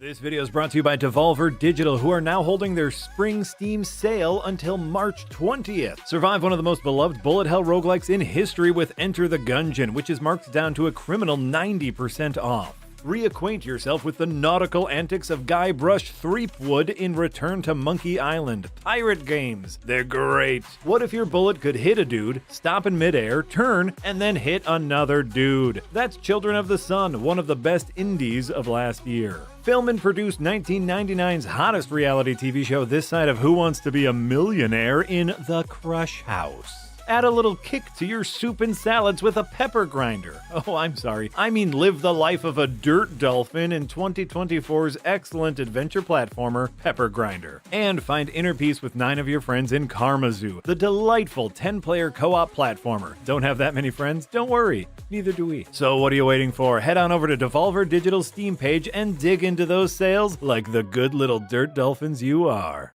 This video is brought to you by Devolver Digital, who are now holding their Spring Steam sale until March 20th. Survive one of the most beloved bullet hell roguelikes in history with Enter the Gungeon, which is marked down to a criminal 90% off. Reacquaint yourself with the nautical antics of Guybrush Threepwood in Return to Monkey Island. Pirate games. They're great. What if your bullet could hit a dude, stop in midair, turn, and then hit another dude? That's Children of the Sun, one of the best indies of last year. Film and produced 1999's hottest reality TV show this side of Who Wants to Be a Millionaire in The Crush House. Add a little kick to your soup and salads with a pepper grinder. Oh, I'm sorry. I mean live the life of a dirt dolphin in 2024's excellent adventure platformer, Pepper Grinder. And find inner peace with 9 of your friends in Karma Zoo, the delightful 10-player co-op platformer. Don't have that many friends? Don't worry. Neither do we. So what are you waiting for? Head on over to Devolver Digital's Steam page and dig into those sales like the good little dirt dolphins you are.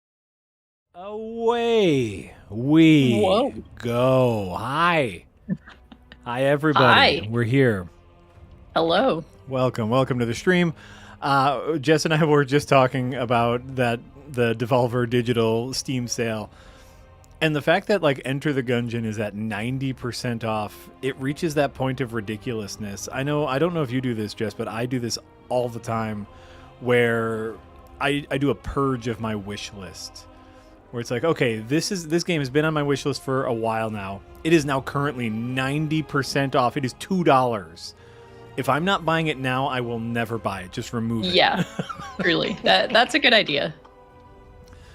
Away we go. Hi. Hi, everybody. Hi. We're here. Hello. Welcome to the stream. Jess and I were just talking about the Devolver Digital Steam sale. And the fact that like Enter the Gungeon is at 90% off, it reaches that point of ridiculousness. I don't know if you do this, Jess, but I do this all the time where I do a purge of my wish list. Where it's like, okay, this game has been on my wish list for a while now. It is now currently 90% off. It is $2. If I'm not buying it now, I will never buy it. Just remove it. Yeah, truly. That's a good idea.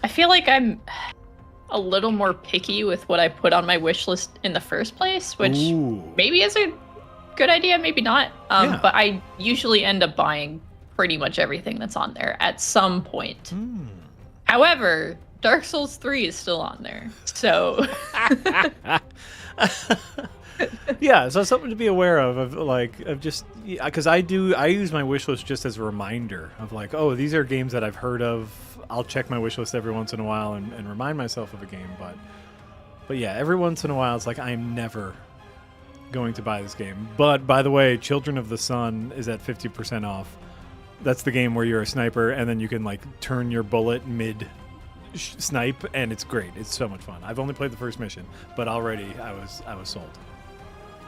I feel like I'm a little more picky with what I put on my wish list in the first place, which maybe is a good idea, maybe not. Yeah. But I usually end up buying pretty much everything that's on there at some point. However, Dark Souls 3 is still on there, so... Yeah, so something to be aware of just... Because I use my wish list just as a reminder of like, oh, these are games that I've heard of. I'll check my wish list every once in a while and remind myself of a game, but yeah, every once in a while, it's like, I'm never going to buy this game. But, by the way, Children of the Sun is at 50% off. That's the game where you're a sniper, and then you can, like, turn your bullet mid-snipe, and it's great. It's so much fun. I've only played the first mission, but already I was sold.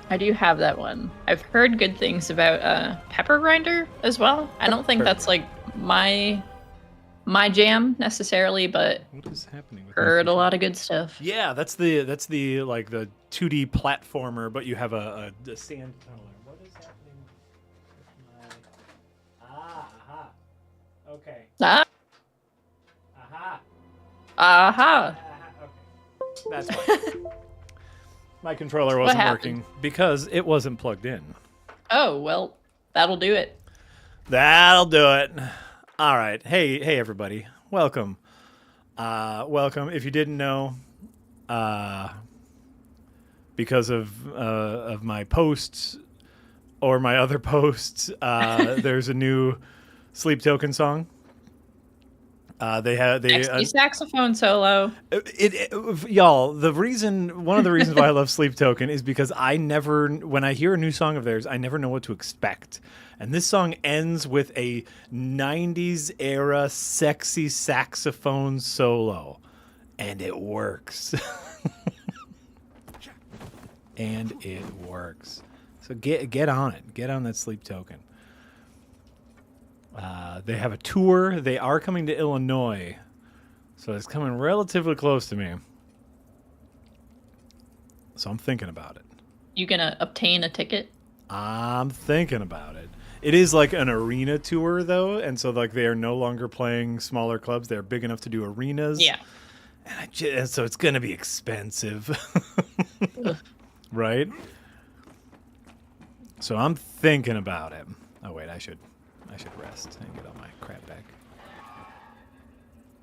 I do have that one. I've heard good things about Pepper Grinder as well. I don't think that's, like, my jam necessarily, but what is happening with heard a lot of good stuff. Yeah, that's the like the 2D platformer, but you have a sand tunnel. What is happening with my okay. Aha. Okay. That's fine. My controller wasn't working because it wasn't plugged in. Oh, well, that'll do it. That'll do it. All right. Hey everybody. Welcome. Welcome. If you didn't know, because of my posts or my other posts, there's a new Sleep Token song. Sexy saxophone solo. Y'all, one of the reasons why I love Sleep Token is because when I hear a new song of theirs, I never know what to expect. And this song ends with a 90s era sexy saxophone solo. And it works. And it works. So get on it. Get on that Sleep Token. They have a tour. They are coming to Illinois. So it's coming relatively close to me. So I'm thinking about it. You gonna obtain a ticket? I'm thinking about it. It is like an arena tour, though. And so like they are no longer playing smaller clubs. They're big enough to do arenas. Yeah. And so it's going to be expensive. Right? So I'm thinking about it. Oh, wait, I should rest and get all my crap back.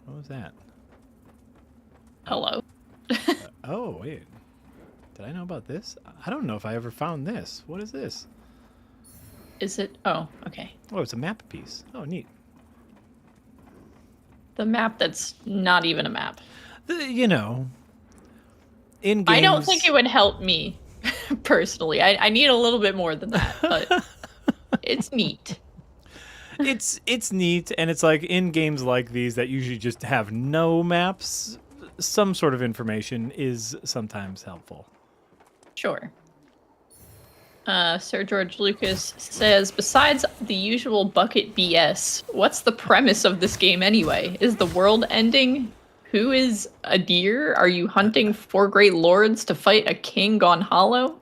What was that? Hello. Oh, wait. Did I know about this? I don't know if I ever found this. What is this? Is it? Oh, okay. Oh, it's a map piece. Oh, neat. The map that's not even a map. In games... I don't think it would help me, personally. I need a little bit more than that, but it's neat. It's neat, and it's like in games like these that usually just have no maps, some sort of information is sometimes helpful. Sure. Sir George Lucas says, besides the usual bucket BS, what's the premise of this game anyway? Is the world ending? Who is a deer? Are you hunting 4 great lords to fight a king gone hollow?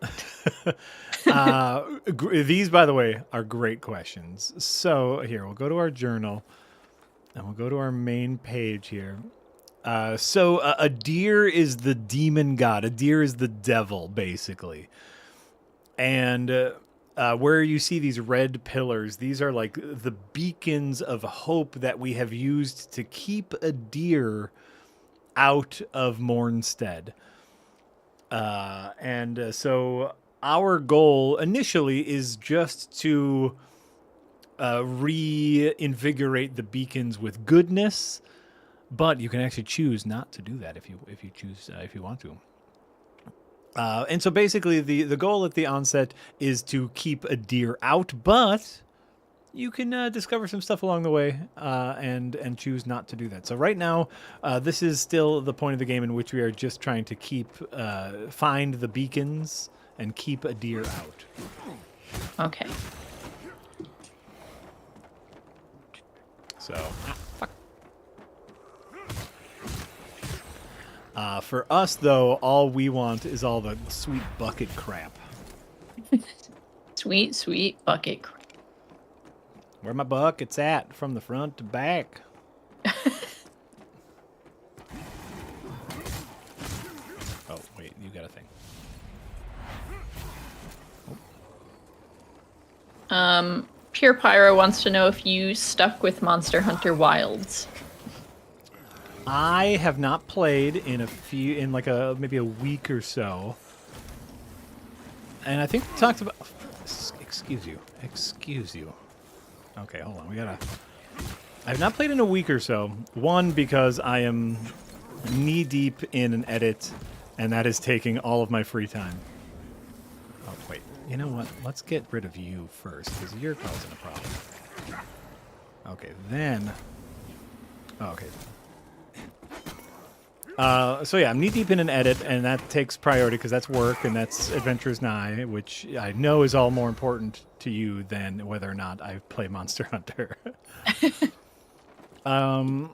These, by the way, are great questions. So here, we'll go to our journal, and we'll go to our main page here. So a deer is the demon god. A deer is the devil, basically. And where you see these red pillars, these are like the beacons of hope that we have used to keep a deer out of Mornstead. So our goal initially is just to reinvigorate the beacons with goodness, but you can actually choose not to do that if you choose if you want to. And so basically the goal at the onset is to keep a deer out, but you can discover some stuff along the way and choose not to do that. So right now, this is still the point of the game in which we are just trying to find the beacons and keep a deer out. Okay. So, for us, though, all we want is all the sweet bucket crap. Sweet, sweet bucket crap. Where my bucket's at, from the front to back. Oh, wait, you got a thing. Pure Pyro wants to know if you stuck with Monster Hunter Wilds. I have not played in maybe a week or so. And I think we talked about... Excuse you. Okay, hold on. I have not played in a week or so. One, because I am knee-deep in an edit, and that is taking all of my free time. Oh, wait. You know what? Let's get rid of you first, because you're causing a problem. Okay, then... Oh, okay. So yeah, I'm knee-deep in an edit, and that takes priority because that's work, and that's Adventures Nigh, which I know is all more important to you than whether or not I play Monster Hunter. And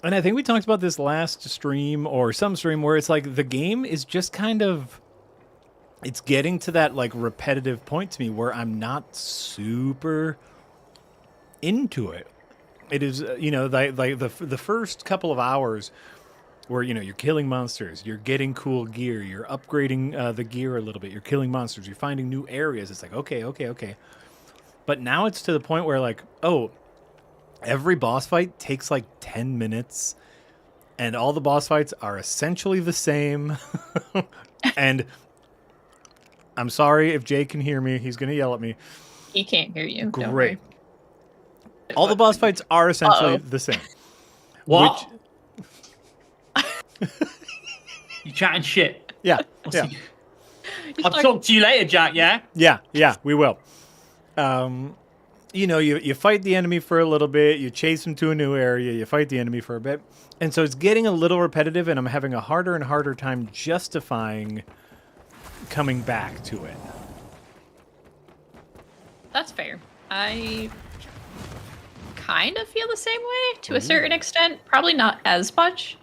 I think we talked about this last stream, or some stream, where it's like the game is just kind of... It's getting to that like repetitive point to me where I'm not super into it. It is, like the first couple of hours where, you're killing monsters, you're getting cool gear, you're upgrading the gear a little bit, you're killing monsters, you're finding new areas. It's like, okay. But now it's to the point where like, oh, every boss fight takes like 10 minutes and all the boss fights are essentially the same. And I'm sorry if Jay can hear me. He's going to yell at me. He can't hear you. Great. All the boss fights are essentially the same. What? You chatting shit? Yeah. I'll talk to you later, Jack, yeah? Yeah, we will. You fight the enemy for a little bit, you chase him to a new area, you fight the enemy for a bit. And so it's getting a little repetitive, and I'm having a harder and harder time justifying coming back to it. That's fair. I kind of feel the same way to a certain extent. Probably not as much.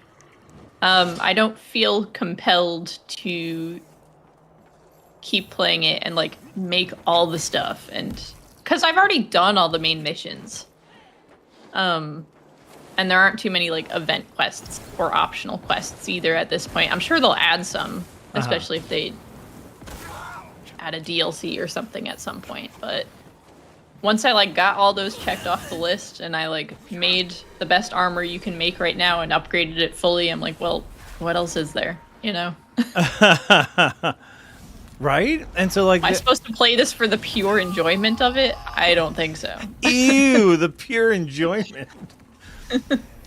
I don't feel compelled to keep playing it and like make all the stuff, and because I've already done all the main missions. And there aren't too many like event quests or optional quests either at this point. I'm sure they'll add some, especially if they add a DLC or something at some point, but once I like got all those checked off the list and I like made the best armor you can make right now and upgraded it fully, I'm like, well, what else is there? Right? And so like... Am I supposed to play this for the pure enjoyment of it? I don't think so. Ew, the pure enjoyment.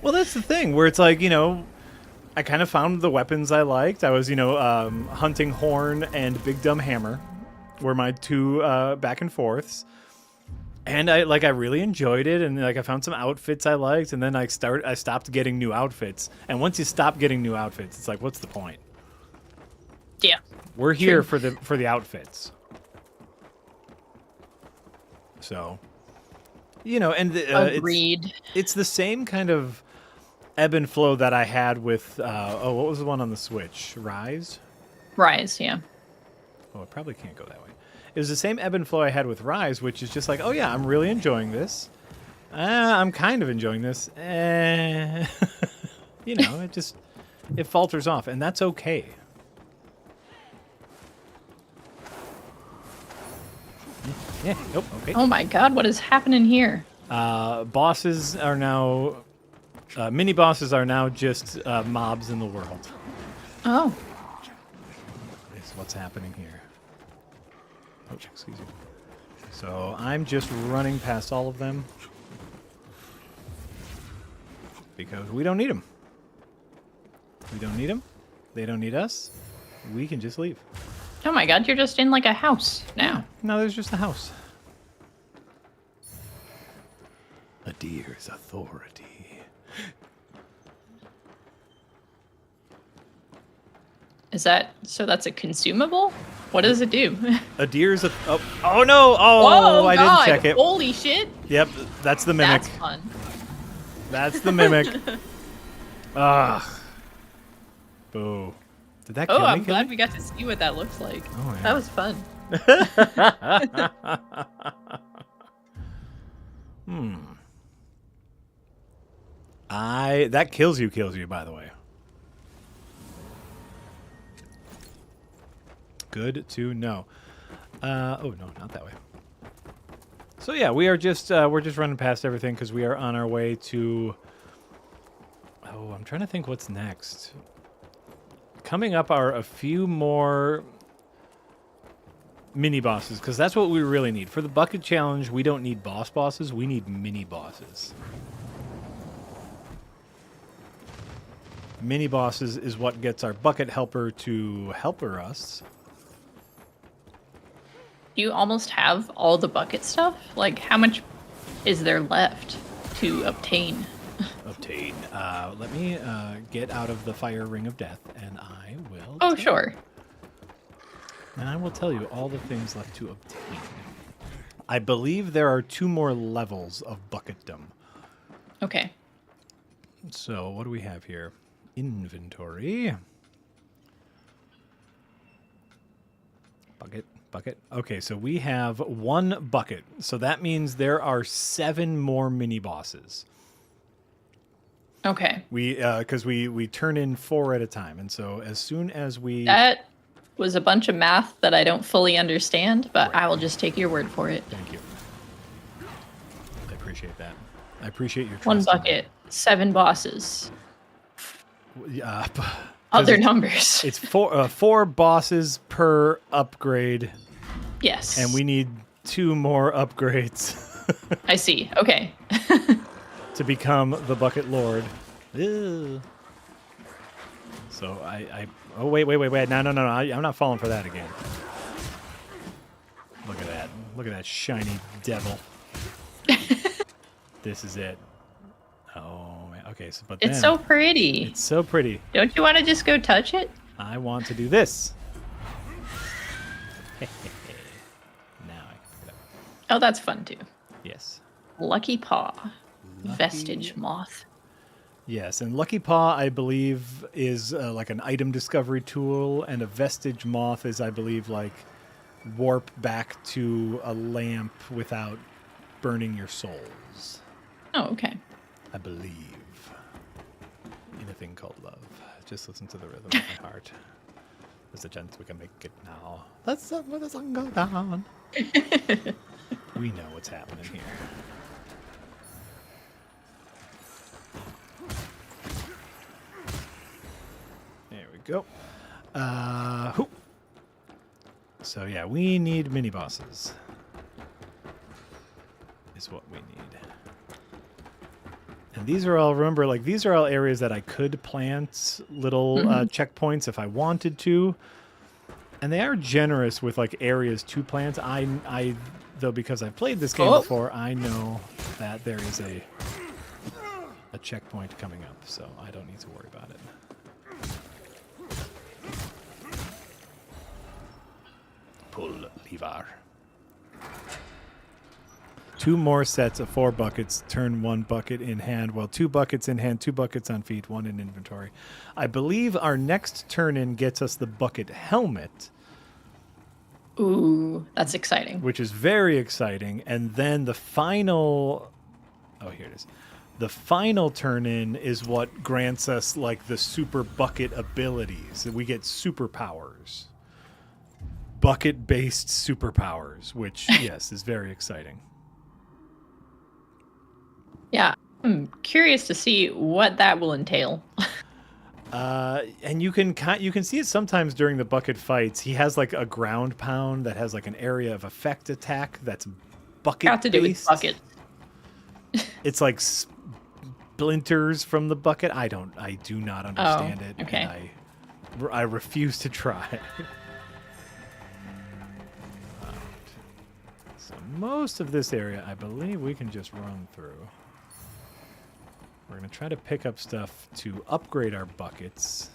Well, that's the thing, where it's like, I kind of found the weapons I liked. I was, hunting Horn and Big Dumb Hammer were my two back and forths. And I really enjoyed it, and like I found some outfits I liked, and then I stopped getting new outfits. And once you stop getting new outfits, it's like, what's the point? Yeah. We're here for the outfits. So, and agreed. It's the same kind of ebb and flow that I had with what was the one on the Switch? Rise? Rise, yeah. Oh, I probably can't go that way. It was the same ebb and flow I had with Rise, which is just like, oh yeah, I'm really enjoying this. I'm kind of enjoying this. It falters off, and that's okay. Yeah. Nope. Okay. Oh my God, what is happening here? Bosses are now, mini bosses are now just mobs in the world. Oh. Is what's happening here. Oh, excuse me. So I'm just running past all of them because we don't need them. We don't need them. They don't need us. We can just leave. Oh my God, you're just in like a house now. No, there's just a house. A deer's authority. Is that so? That's a consumable? What does it do? A deer's a. Oh no! Oh, whoa, I God. didn't check it. Holy shit! Yep, that's the mimic. That's fun. That's the mimic. Ugh. Boo. Did that kill me? I'm glad we got to see what that looks like. Oh, yeah. That was fun. That kills you, by the way. Good to know. Oh no, not that way. So yeah, we're just running past everything because we are on our way to. Oh, I'm trying to think what's next. Coming up are a few more mini bosses because that's what we really need for the bucket challenge. We don't need bosses. We need mini bosses. Mini bosses is what gets our bucket helper to helper us. Do you almost have all the bucket stuff? Like, how much is there left to obtain? Obtain. Let me get out of the fire ring of death, and I will. Oh, sure. And I will tell you all the things left to obtain. I believe there are 2 more levels of bucketdom. Okay. So what do we have here? Inventory. Bucket. Okay, so we have 1 bucket. So that means there are 7 more mini bosses. Okay. Because we turn in 4 at a time, and so as soon as we. That was a bunch of math that I don't fully understand, but Right. I will just take your word for it. Thank you. I appreciate that. I appreciate your trust. 1 in bucket, 7 bosses. me. Yeah. Other numbers. It's 4 bosses per upgrade. Yes. And we need 2 more upgrades. I see. Okay. To become the Bucket Lord. Ew. So oh, wait. No. I'm not falling for that again. Look at that. Look at that shiny devil. This is it. Oh, man. Okay, so but It's so pretty. It's so pretty. Don't you want to just go touch it? I want to do this. Now I can pick it up. Oh, that's fun too. Yes. Lucky Paw. Vestige Moth. Yes, and Lucky Paw, I believe, is like an item discovery tool, and a Vestige Moth is, I believe, like warp back to a lamp without burning your souls. Oh, okay. I believe in a thing called love. Just listen to the rhythm of my heart. There's a chance we can make it now. Let's let the sun go down. We know what's happening here. There we go. Whoop. So yeah, we need mini bosses. Is what we need. And these are all, remember, like these are all areas that I could plant little checkpoints if I wanted to. And they are generous with like areas to plant. I though, because I've played this game before, I know that there is a checkpoint coming up, so I don't need to worry about it. Pull lever. 2 more sets of 4 buckets. Turn 1 bucket in hand. Well, 2 buckets in hand, 2 buckets on feet, 1 in inventory. I believe our next turn in gets us the bucket helmet. Ooh, that's exciting. Which is very exciting. And then the final... Oh, here it is. The final turn in is what grants us like the super bucket abilities. We get superpowers. Bucket-based superpowers, which, yes, is very exciting. Yeah, I'm curious to see what that will entail. And you can see it sometimes during the bucket fights. He has like a ground pound that has like an area of effect attack that's bucket Got to do with bucket. It's like splinters from the bucket. I do not understand it. Okay. And I refuse to try. So most of this area, I believe we can just run through. We're going to try to pick up stuff to upgrade our buckets.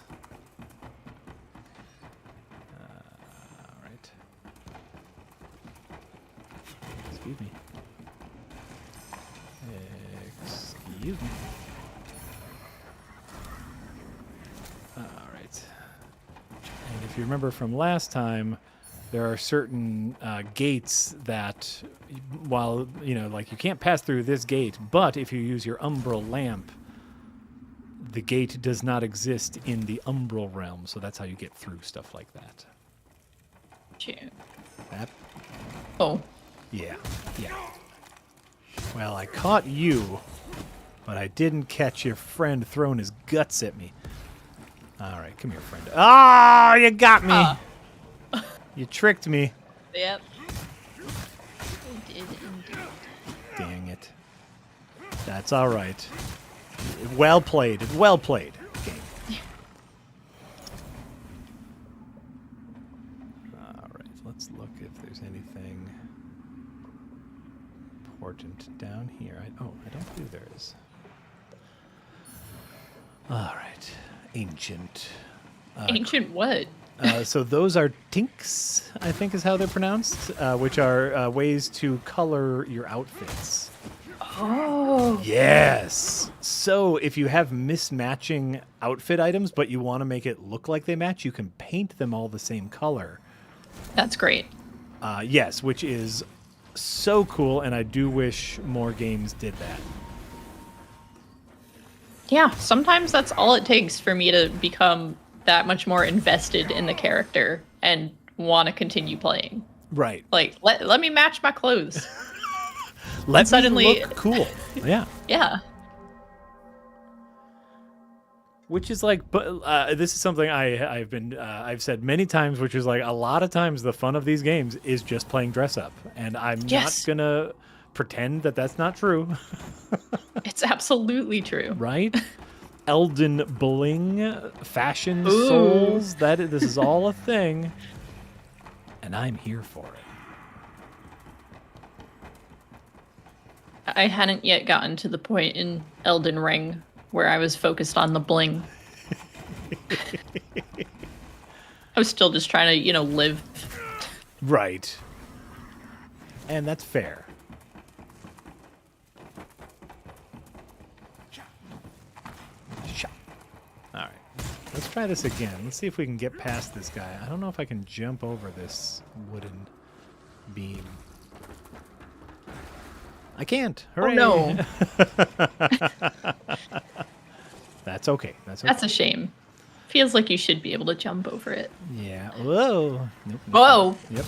All right. Excuse me. Excuse me. All right. And if you remember from last time, there are certain gates that, while, like you can't pass through this gate, but if you use your Umbral lamp, the gate does not exist in the Umbral realm, so that's how you get through stuff like that. That? Oh. Yeah. Well, I caught you, but I didn't catch your friend throwing his guts at me. All right, come here, friend. Oh, you got me! You tricked me. Yep. Dang it. That's all right. Well played. Well played. Game. All right. Let's look if there's anything important down here. I don't believe there is. All right. Ancient. Ancient what? So those are tinks, I think is how they're pronounced, which are ways to color your outfits. Oh. Yes. So if you have mismatching outfit items, but you want to make it look like they match, you can paint them all the same color. That's great. Yes, which is so cool, and I do wish more games did that. Yeah, sometimes that's all it takes for me to become that much more invested in the character and want to continue playing. Right. Like, let me match my clothes. Let suddenly me look cool. Yeah. Yeah. Which is like, but this is something I've said many times, which is like a lot of times the fun of these games is just playing dress up, and I'm not gonna pretend that that's not true. It's absolutely true. Right? Elden bling, fashion souls, this is all a thing, and I'm here for it. I hadn't yet gotten to the point in Elden Ring where I was focused on the bling. I was still just trying to, live. Right. And that's fair. All right. Let's try this again. Let's see if we can get past this guy. I don't know if I can jump over this wooden beam. I can't. Hooray. Oh, no. That's okay. That's okay. That's a shame. Feels like you should be able to jump over it. Yeah. Whoa. Nope. Whoa. Yep.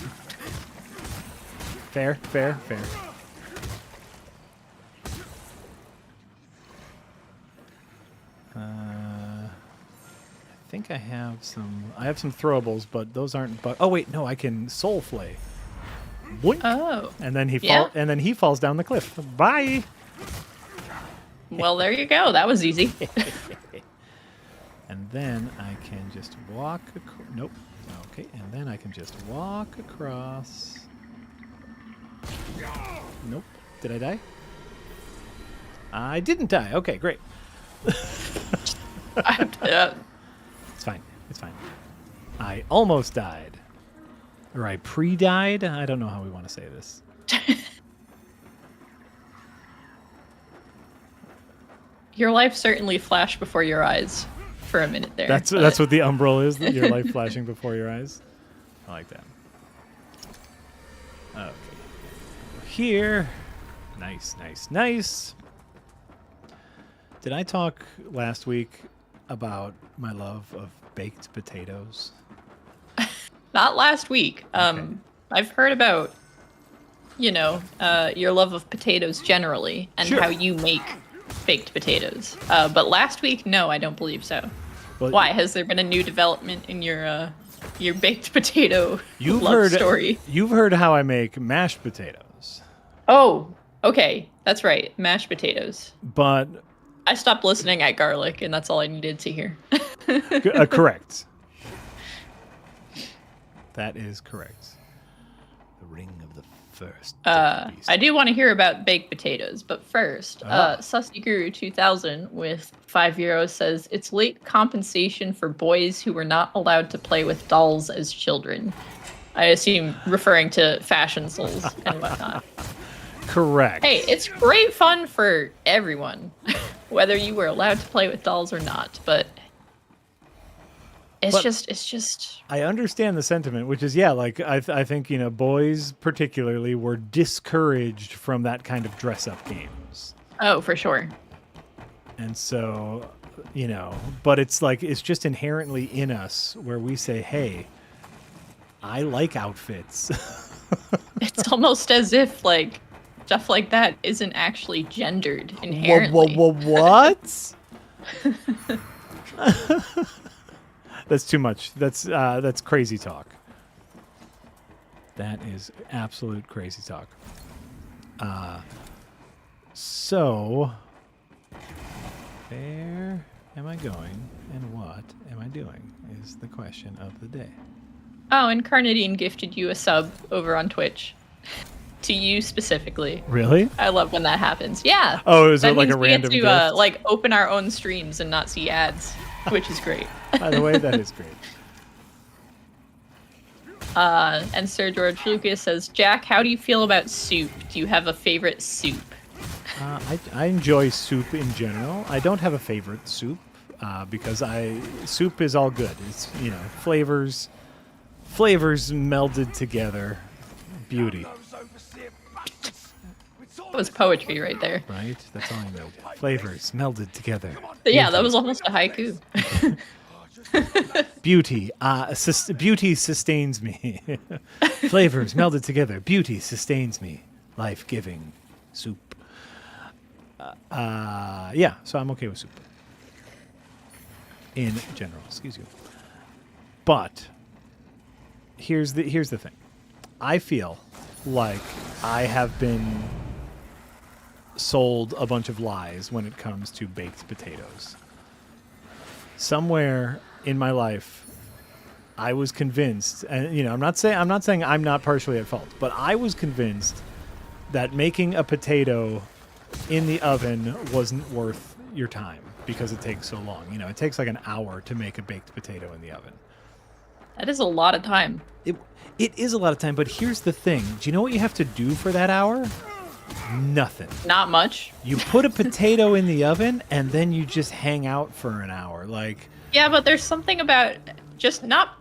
Fair. I think I have some throwables, but those aren't. Oh wait, no, I can soul flay. Boink. Oh. And then he falls down the cliff. Bye. Well, there you go. That was easy. And then I can just walk. Nope. Okay, and then I can just walk across. Nope. Did I die? I didn't die. Okay, great. It's fine. It's fine. I almost died. Or I pre-died? I don't know how we want to say this. Your life certainly flashed before your eyes for a minute there. That's what the Umbral is, your life flashing before your eyes. I like that. Okay. Here. Nice, nice, nice. Did I talk last week about my love of baked potatoes? Not last week. Okay. I've heard about, your love of potatoes generally and Sure. how you make baked potatoes. But last week, no, I don't believe so. Well, Why? Has there been a new development in your baked potato You've love heard story? You've heard how I make mashed potatoes. Oh, okay. That's right. Mashed potatoes. But I stopped listening at garlic, and that's all I needed to hear. correct. That is correct. The ring of the first. I do want to hear about baked potatoes, but first, Sussy Guru 2000 with €5 says it's late compensation for boys who were not allowed to play with dolls as children. I assume referring to fashion souls and whatnot. Correct. Hey, it's great fun for everyone, whether you were allowed to play with dolls or not, but it's just. I understand the sentiment, which is, like, I think, boys particularly were discouraged from that kind of dress-up games. Oh, for sure. And so, but it's like, it's just inherently in us where we say, hey, I like outfits. It's almost as if, like, stuff like that isn't actually gendered inherently. What? That's too much. That's crazy talk. That is absolute crazy talk. So, where am I going and what am I doing is the question of the day. Oh, and Carnadine gifted you a sub over on Twitch. To you specifically. Really? I love when that happens. Yeah. Oh, is that it like means a random we gift? get to open our own streams and not see ads, which is great. By the way, that is great. And Sir George Lucas says, Jack, how do you feel about soup? Do you have a favorite soup? I enjoy soup in general. I don't have a favorite soup because soup is all good. It's flavors melded together, beauty. That was poetry right there. Right, that's all I need. Flavors melded together. Yeah, that was almost a haiku. Beauty, beauty sustains me. Flavors melded together. Beauty sustains me. Life-giving soup. Yeah, so I'm okay with soup. In general, excuse you. But here's the thing. I feel like I have been sold a bunch of lies when it comes to baked potatoes. Somewhere in my life, I was convinced, and I'm not saying I'm not partially at fault, but I was convinced that making a potato in the oven wasn't worth your time because it takes so long. It takes like an hour to make a baked potato in the oven. That is a lot of time. It is a lot of time, but here's the thing. Do you know what you have to do for that hour? Nothing. Not much. You put a potato in the oven, and then you just hang out for an hour. Yeah, but there's something about just not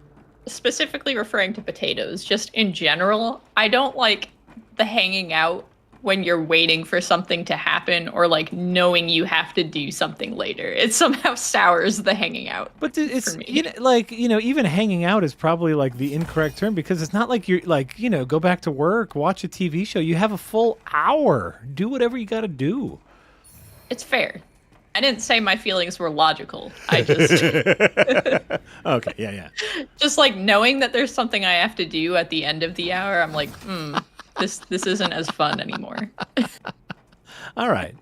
specifically referring to potatoes, just in general. I don't like the hanging out when you're waiting for something to happen or knowing you have to do something later. It somehow sours the hanging out. But it's for me. Even hanging out is probably the incorrect term because it's not like you're go back to work, watch a TV show. You have a full hour. Do whatever you got to do. It's fair. I didn't say my feelings were logical. I just Okay, yeah. Just knowing that there's something I have to do at the end of the hour, I'm like, this isn't as fun anymore. All right.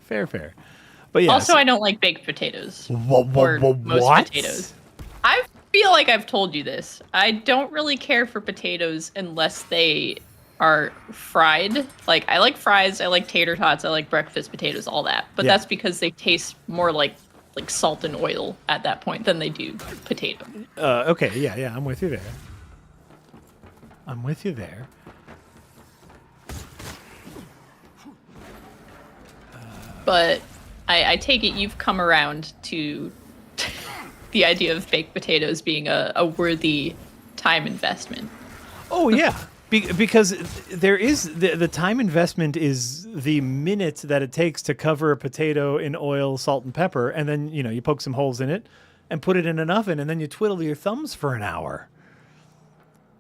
Fair. But yeah. Also, I don't like baked potatoes. What? Most potatoes. feel like I've told you this. I don't really care for potatoes unless they are fried. Like, I like fries, I like tater tots, I like breakfast potatoes, all that. But that's because they taste more like salt and oil at that point than they do potato. Okay, yeah, I'm with you there. I'm with you there. But I take it you've come around to the idea of baked potatoes being a worthy time investment. Oh, yeah. Because there is the time investment is the minute that it takes to cover a potato in oil, salt, and pepper, and then you poke some holes in it and put it in an oven, and then you twiddle your thumbs for an hour.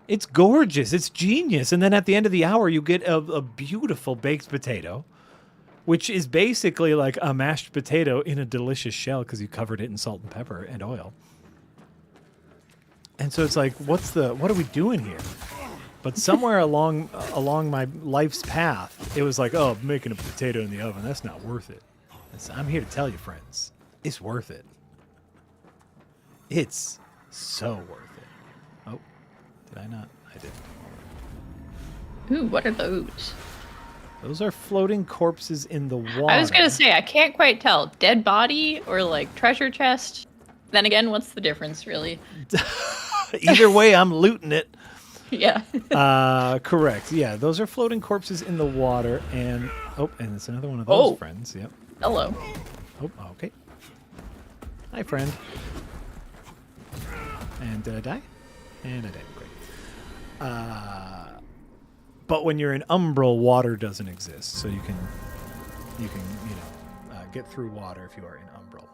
It's gorgeous. It's genius. And then at the end of the hour, you get a beautiful baked potato, which is basically like a mashed potato in a delicious shell because you covered it in salt and pepper and oil. And so it's like, what are we doing here? But somewhere along my life's path, it was like, oh, making a potato in the oven, that's not worth it. And so I'm here to tell you, friends, it's worth it. It's so worth it. Oh, did I not? I did. Ooh, what are those? Those are floating corpses in the water. I was going to say, I can't quite tell. Dead body or like treasure chest? Then again, what's the difference, really? Either way, I'm looting it. Yeah. Correct. Yeah, those are floating corpses in the water, and it's another one of those friends. Yep. Hello. Oh, okay. Hi, friend. And did I die? And I died. Great. But when you're in Umbral, water doesn't exist, so you can get through water if you are in Umbral.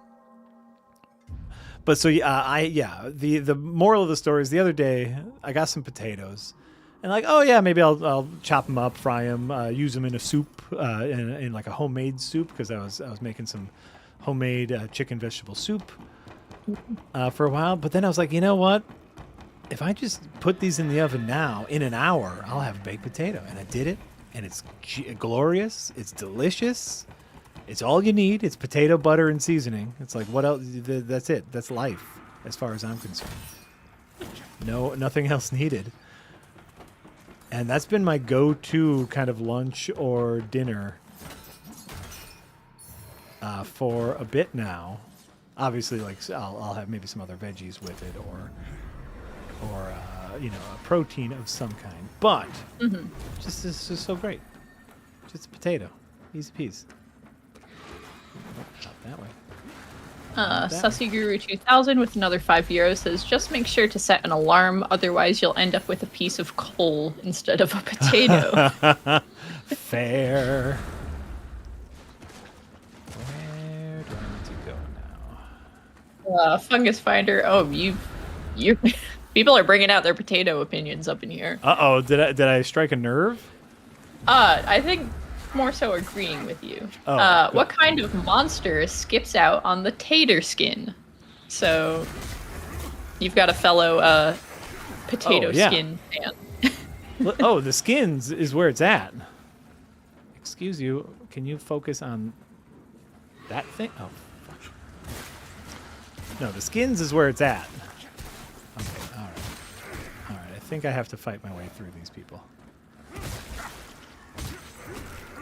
But so the moral of the story is the other day I got some potatoes, and like, oh yeah, maybe I'll chop them up, fry them, use them in a soup, in like a homemade soup, because I was making some homemade chicken vegetable soup for a while. But then I was like, you know what? If I just put these in the oven now, in an hour, I'll have a baked potato. And I did it, and it's glorious. It's delicious. It's all you need. It's potato, butter, and seasoning. It's like, what else? That's it. That's life, as far as I'm concerned. No, nothing else needed. And that's been my go-to kind of lunch or dinner for a bit now. Obviously, like I'll have maybe some other veggies with it, or a protein of some kind. But just this is so great. Just a potato, easy peasy. Not that way. Sussy Guru 2000 with another €5 says, just make sure to set an alarm, otherwise you'll end up with a piece of coal instead of a potato. Fair. Where do I need to go now? Fungus Finder. Oh, you people are bringing out their potato opinions up in here. Uh-oh, did I strike a nerve? I think more so agreeing with you. What kind of monster skips out on the tater skin? So you've got a fellow potato skin fan. The skins is where it's at. Excuse you, can you focus on that thing? Oh, fuck. No, the skins is where it's at. Okay, all right. I think I have to fight my way through these people.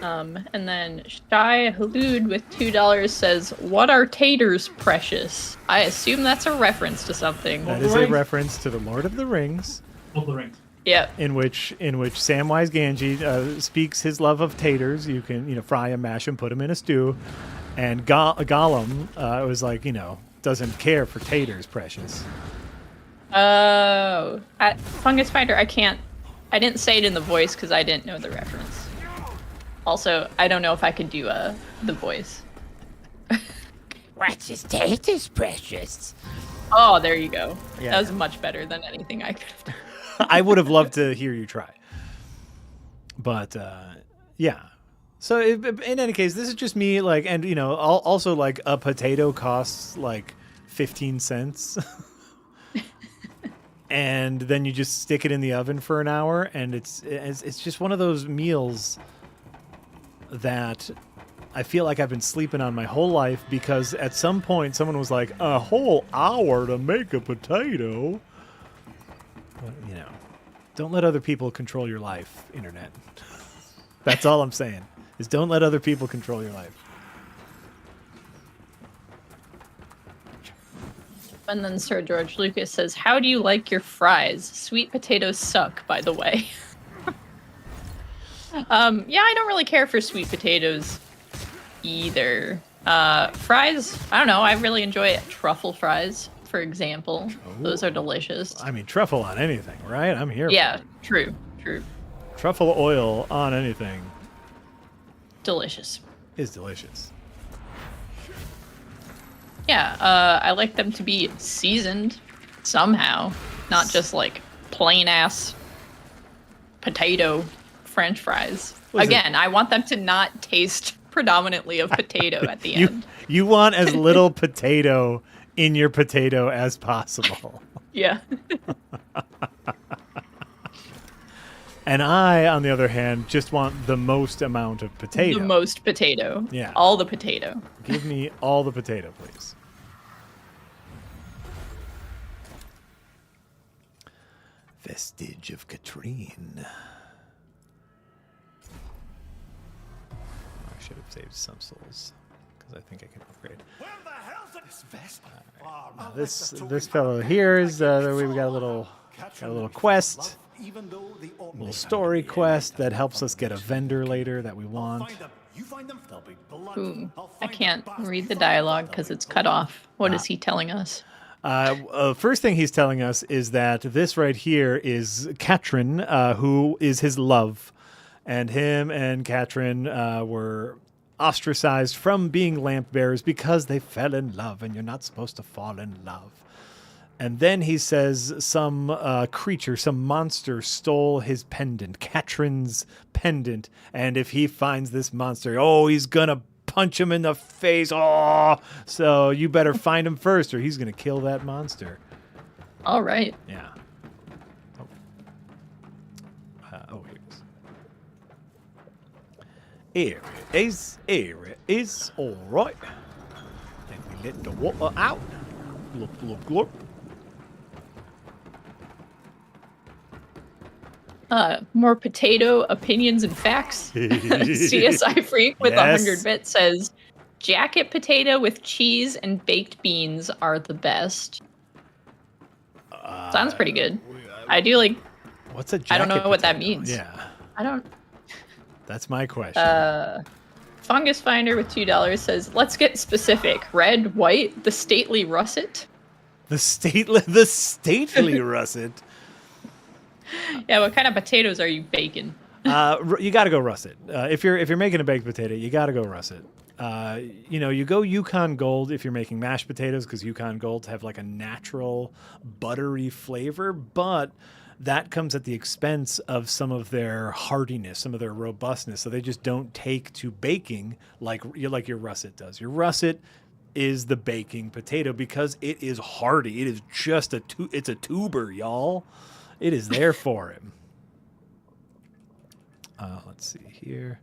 And then Shy Halud with $2 says, what are taters, precious? I assume that's a reference to something. That is a reference to the Lord of the Rings. Lord of the Rings. Yeah. In which Samwise Gamgee speaks his love of taters. You can fry them, mash them, put them in a stew. And Gollum was like, doesn't care for taters, precious. Oh. Fungus Finder, I didn't say it in the voice because I didn't know the reference. Also, I don't know if I could do the voice. What's his taters, precious? Oh, there you go. Yeah. That was much better than anything I could have done. I would have loved to hear you try. But, yeah. So, in any case, this is just me, and, also, a potato costs, 15 cents. And then you just stick it in the oven for an hour, and it's just one of those meals that I feel like I've been sleeping on my whole life because at some point someone was like, a whole hour to make a potato. Well, you know, don't let other people control your life, internet. That's all I'm saying, is don't let other people control your life. And then Sir George Lucas says, how do you like your fries? Sweet potatoes suck, by the way. Yeah, I don't really care for sweet potatoes either. Fries, I don't know. I really enjoy truffle fries, for example. Ooh. Those are delicious. I mean, truffle on anything, right? I'm here Yeah, for it. true. Truffle oil on anything Delicious. is delicious. Yeah, I like them to be seasoned somehow, not just like plain ass potato French fries. Again, I want them to not taste predominantly of potato at the end. You want as little potato in your potato as possible. Yeah. And I, on the other hand, just want the most amount of potato. The most potato. Yeah. All the potato. Give me all the potato, please. Vestige of Katrine. I should have saved some souls, because I think I can upgrade. Now this fellow here is we got a little quest, little story quest that helps us get a vendor later that we want. Ooh, I can't read the dialogue because it's cut off. What is he telling us? First thing he's telling us is that this right here is Katrin, who is his love, and him and Katrin were ostracized from being lamp bearers because they fell in love, and you're not supposed to fall in love. And then he says some creature, some monster stole his pendant, Katrin's pendant, and if he finds this monster, he's gonna punch him in the face. Oh, so you better find him first, or he's gonna kill that monster. All right. Yeah. Here it is, all right. Then we let the water out. Glop, glop, glop. More potato opinions and facts. CSI Freak with 100 bits says, jacket potato with cheese and baked beans are the best. Sounds pretty good. I do like... What's a jacket I don't know what that potato? means. Yeah. I don't... That's my question. Fungus Finder with $2 says, let's get specific. Red, white, the stately russet. The stately russet. Yeah, what kind of potatoes are you baking? You got to go russet. If you're making a baked potato, you got to go russet. You go Yukon Gold if you're making mashed potatoes, because Yukon Golds have like a natural buttery flavor, but that comes at the expense of some of their hardiness, some of their robustness. So they just don't take to baking like your russet does. Your russet is the baking potato because it is hardy. It is just it's a tuber, y'all. It is there for him. Let's see here.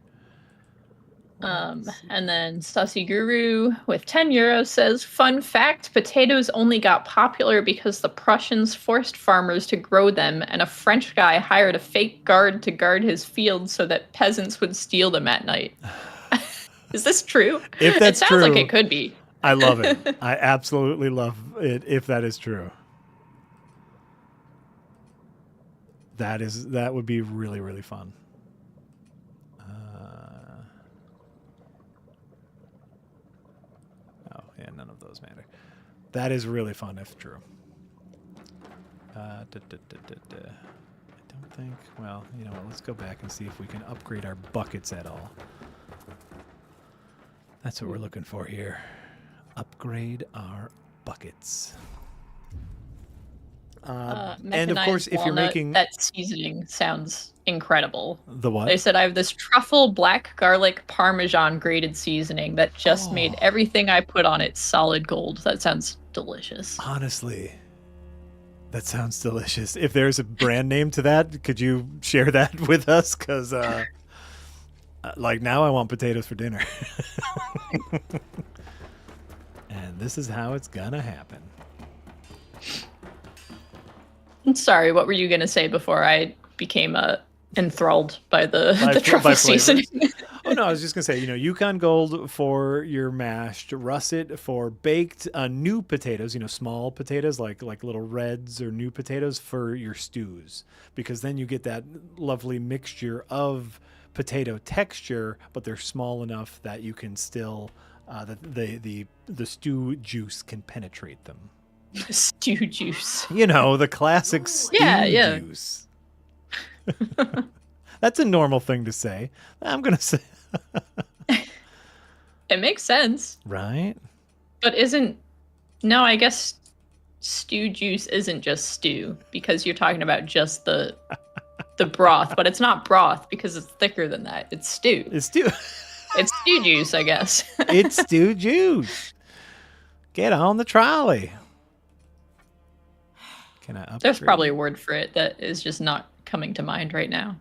And then Sussy Guru with €10 says, fun fact, potatoes only got popular because the Prussians forced farmers to grow them, and a French guy hired a fake guard to guard his fields so that peasants would steal them at night. Is this true? If that's it sounds true, like it could be. I love it. I absolutely love it if that is true. That would be really, really fun. None of those matter. That is really fun if true. I don't think... Well, you know what? Let's go back and see if we can upgrade our buckets at all. That's what we're looking for here. Upgrade our buckets. And of course, if you're making... That seasoning sounds incredible. The what? They said, I have this truffle black garlic parmesan grated seasoning that just made everything I put on it solid gold. That sounds delicious. Honestly, that sounds delicious. If there's a brand name to that, could you share that with us? Because Like now I want potatoes for dinner. And this is how it's gonna happen. Sorry, what were you gonna say before I became enthralled by the truffle seasoning? Oh no, I was just gonna say, Yukon Gold for your mashed, russet for baked, new potatoes, small potatoes like little reds or new potatoes for your stews, because then you get that lovely mixture of potato texture, but they're small enough that you can still the stew juice can penetrate them. Stew juice. The classic stew juice. That's a normal thing to say. I'm gonna say it makes sense, right? But no, I guess stew juice isn't just stew, because you're talking about just the broth, but it's not broth because it's thicker than that. It's stew. It's stew. It's stew juice, I guess. It's stew juice. Get on the trolley. Can I upgrade? There's probably a word for it that is just not coming to mind right now.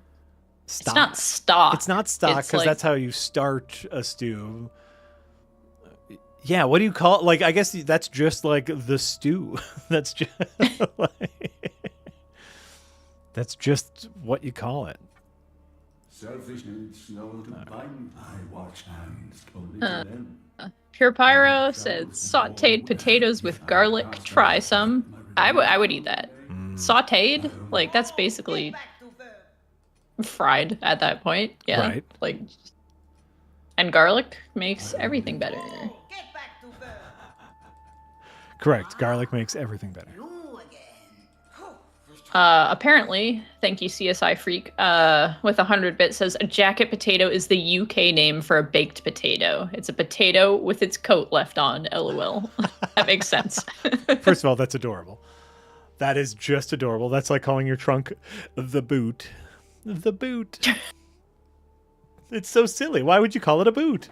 Stock. It's not stock. It's not stock, because that's how you start a stew. Yeah, what do you call it? Like, I guess that's just like the stew. That's just that's just what you call it. Selfish needs no one to bind. I watch hands only to them. Pure Pyro said sauteed potatoes with garlic. Try some. I would eat that. Sauteed, like that's basically fried at that point. Yeah, right. Like, and garlic makes everything better. Correct. Garlic makes everything better. Apparently, thank you, CSI Freak, with 100 bit says a jacket potato is the UK name for a baked potato. It's a potato with its coat left on. LOL. That makes sense. First of all, that's adorable. That is just adorable. That's like calling your trunk the boot. The boot. It's so silly. Why would you call it a boot?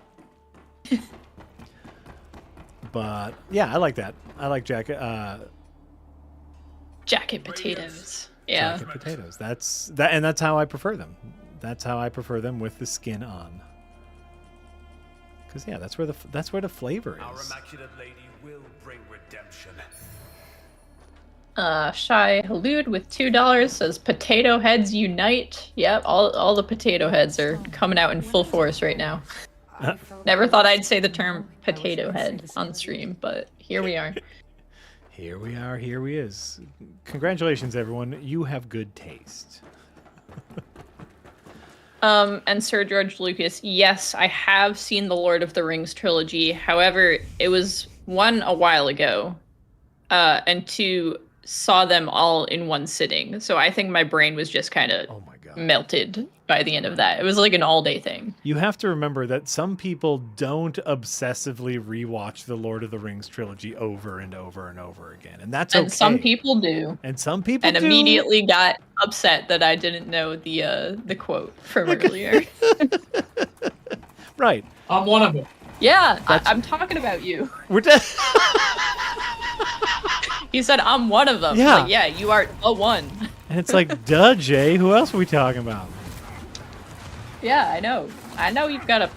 But yeah, I like that. I like jacket Potatoes. Yeah. Jacket potatoes. That's how I prefer them. That's how I prefer them with the skin on. Because yeah, that's where the flavor is. Our immaculate lady will bring redemption. Shy Halud with $2 says potato heads unite. Yep, all the potato heads are coming out in full force right now. Never thought I'd say the term potato head on stream, but here we are. Here we are. Here we is. Congratulations, everyone. You have good taste. And Sir George Lucas, yes, I have seen the Lord of the Rings trilogy. However, it was one a while ago, and two saw them all in one sitting. So I think my brain was just kind of melted by the end of that. It was like an all-day thing. You have to remember that some people don't obsessively rewatch the Lord of the Rings trilogy over and over and over again, and that's okay. And some people do. And some people and do. Immediately got upset that I didn't know the quote from earlier. Right. I'm one of them. Yeah, I'm talking about you. We're dead. He said, I'm one of them. Yeah. Like, yeah, you are the one. And it's like, duh, Jay. Who else are we talking about? Yeah, I know. I know you've got a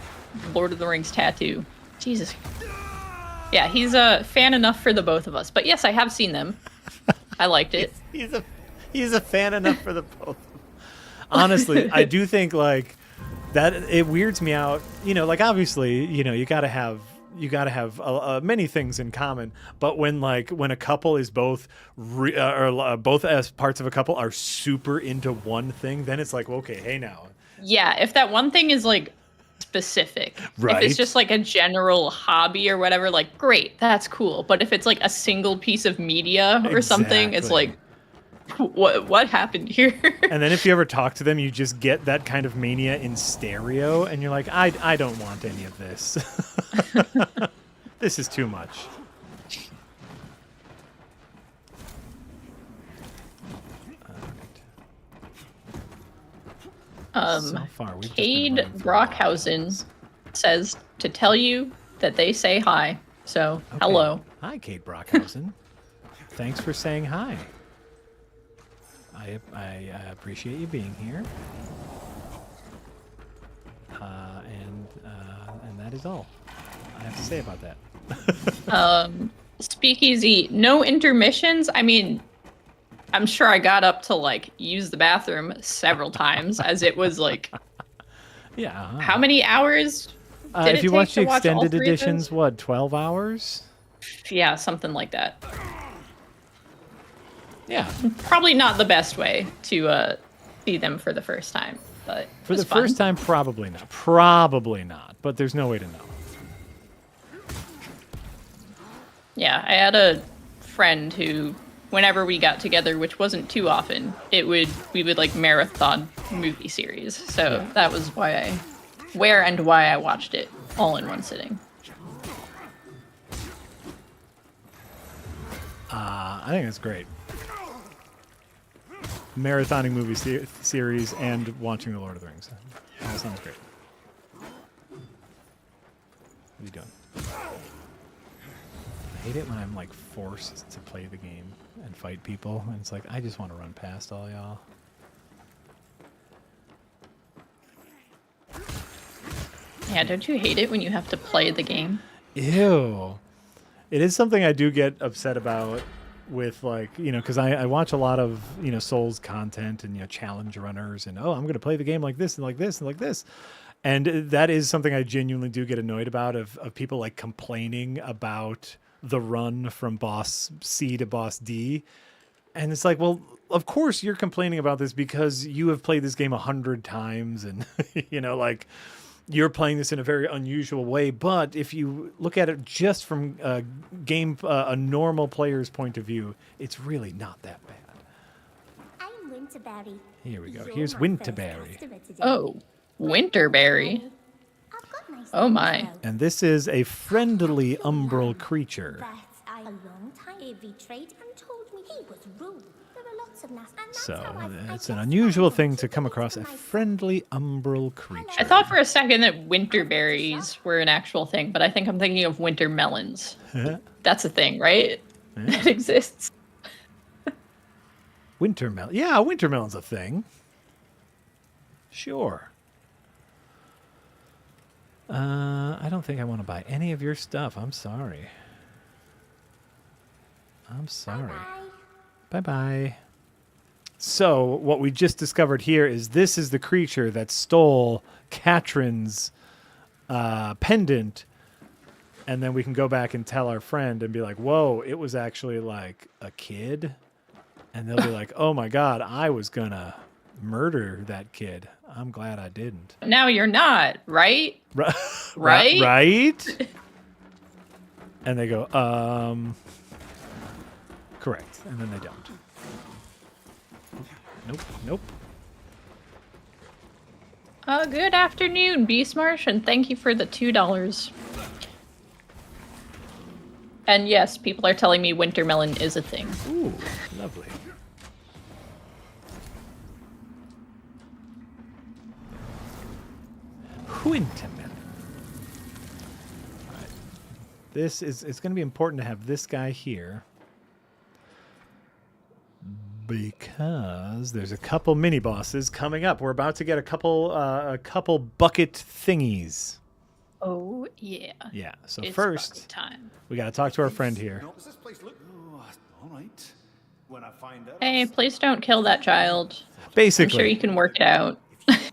Lord of the Rings tattoo. Jesus. Yeah, he's a fan enough for the both of us. But yes, I have seen them. I liked it. He's a fan enough for the both. Honestly, I do think like that it weirds me out. Like obviously, you gotta have many things in common. But when a couple is both both as parts of a couple are super into one thing, then it's like, well, okay, hey now. Yeah, if that one thing is like specific, right. If it's just like a general hobby or whatever, like great, that's cool. But if it's like a single piece of media or something, it's like, what happened here? And then if you ever talk to them, you just get that kind of mania in stereo, and you're like, I don't want any of this. This is too much. Cade Brockhausen says to tell you that they say hi. So, hello. Hi, Cade Brockhausen. Thanks for saying hi. I appreciate you being here. That is all I have to say about that. Speakeasy, no intermissions. I mean, I'm sure I got up to like use the bathroom several times as it was like, Yeah. how many hours did if you it watch take the to watch all extended 3 of editions, those? what, 12 hours? Yeah, something like that. Yeah. Probably not the best way to see them for the first time, but For the first time, probably not. Probably not. But there's no way to know. Yeah, I had a friend who, whenever we got together, which wasn't too often, we would like marathon movie series. So that was why I watched it all in one sitting. I think that's great. Marathoning movie series and watching The Lord of the Rings. That sounds great. What are you doing? I hate it when I'm like forced to play the game and fight people, and it's like I just want to run past all y'all. Yeah, don't you hate it when you have to play the game? Ew. It is something I do get upset about with, like, you know, because I watch a lot of, you know, Souls content and, you know, challenge runners and, oh, I'm going to play the game like this and like this and like this. And that is something I genuinely do get annoyed about of people like complaining about the run from boss C to boss D. And it's like, well, of course you're complaining about this because you have played this game 100 times and, you know, like, you're playing this in a very unusual way. But if you look at it just from a normal player's point of view, it's really not that bad. I'm Winterberry. Here we go. You're Here's my first Winterberry. customer today. Oh, Winterberry. I've got nice Oh things, my. though. And this is a friendly umbral creature. But a long time he betrayed and told me he was rude. There are lots of nasty. So it's an unusual thing to come across a friendly umbral creature. I thought for a second that winterberries were an actual thing, but I think I'm thinking of winter melons. That's a thing, right? It exists. Wintermelon. Yeah, wintermelon's a thing. Sure. I don't think I want to buy any of your stuff. I'm sorry. I'm sorry. Bye-bye. So what we just discovered here is this is the creature that stole Katrin's pendant, and then we can go back and tell our friend and be like, whoa, it was actually like a kid. And they'll be like, oh my God, I was gonna murder that kid. I'm glad I didn't. Now you're not, right? Right? Right? Right? And they go, correct. And then they don't. Nope. Good afternoon, Beast Marsh, and thank you for the $2. And yes, people are telling me wintermelon is a thing. Ooh, lovely. Wintermelon. All right. This is, it's going to be important to have this guy here because there's a couple mini bosses coming up. We're about to get a couple bucket thingies. Oh yeah. Yeah. So It's first, bucket time. we got to talk to our friend here. How does this place look? Oh, all right. When I find out. Hey, please don't kill that child. I'm Basically, sure you can work it out.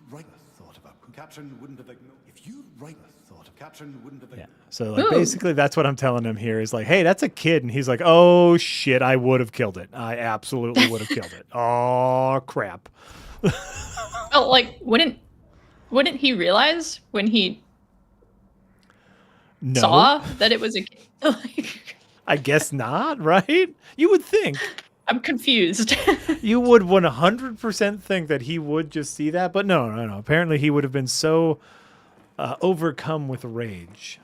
Right thought about Katrin wouldn't have ignored. If you right thought of Katrin wouldn't have yeah. ignored. So like Ooh. basically, that's what I'm telling him here is like, hey, that's a kid, and he's like, oh shit, I would have killed it. I absolutely would have killed it. Oh crap. Oh, like wouldn't he realize when he No, saw that it was a kid? Like, I guess not. Right? You would think. I'm confused. You would 100% think that he would just see that, but no. Apparently, he would have been so overcome with rage.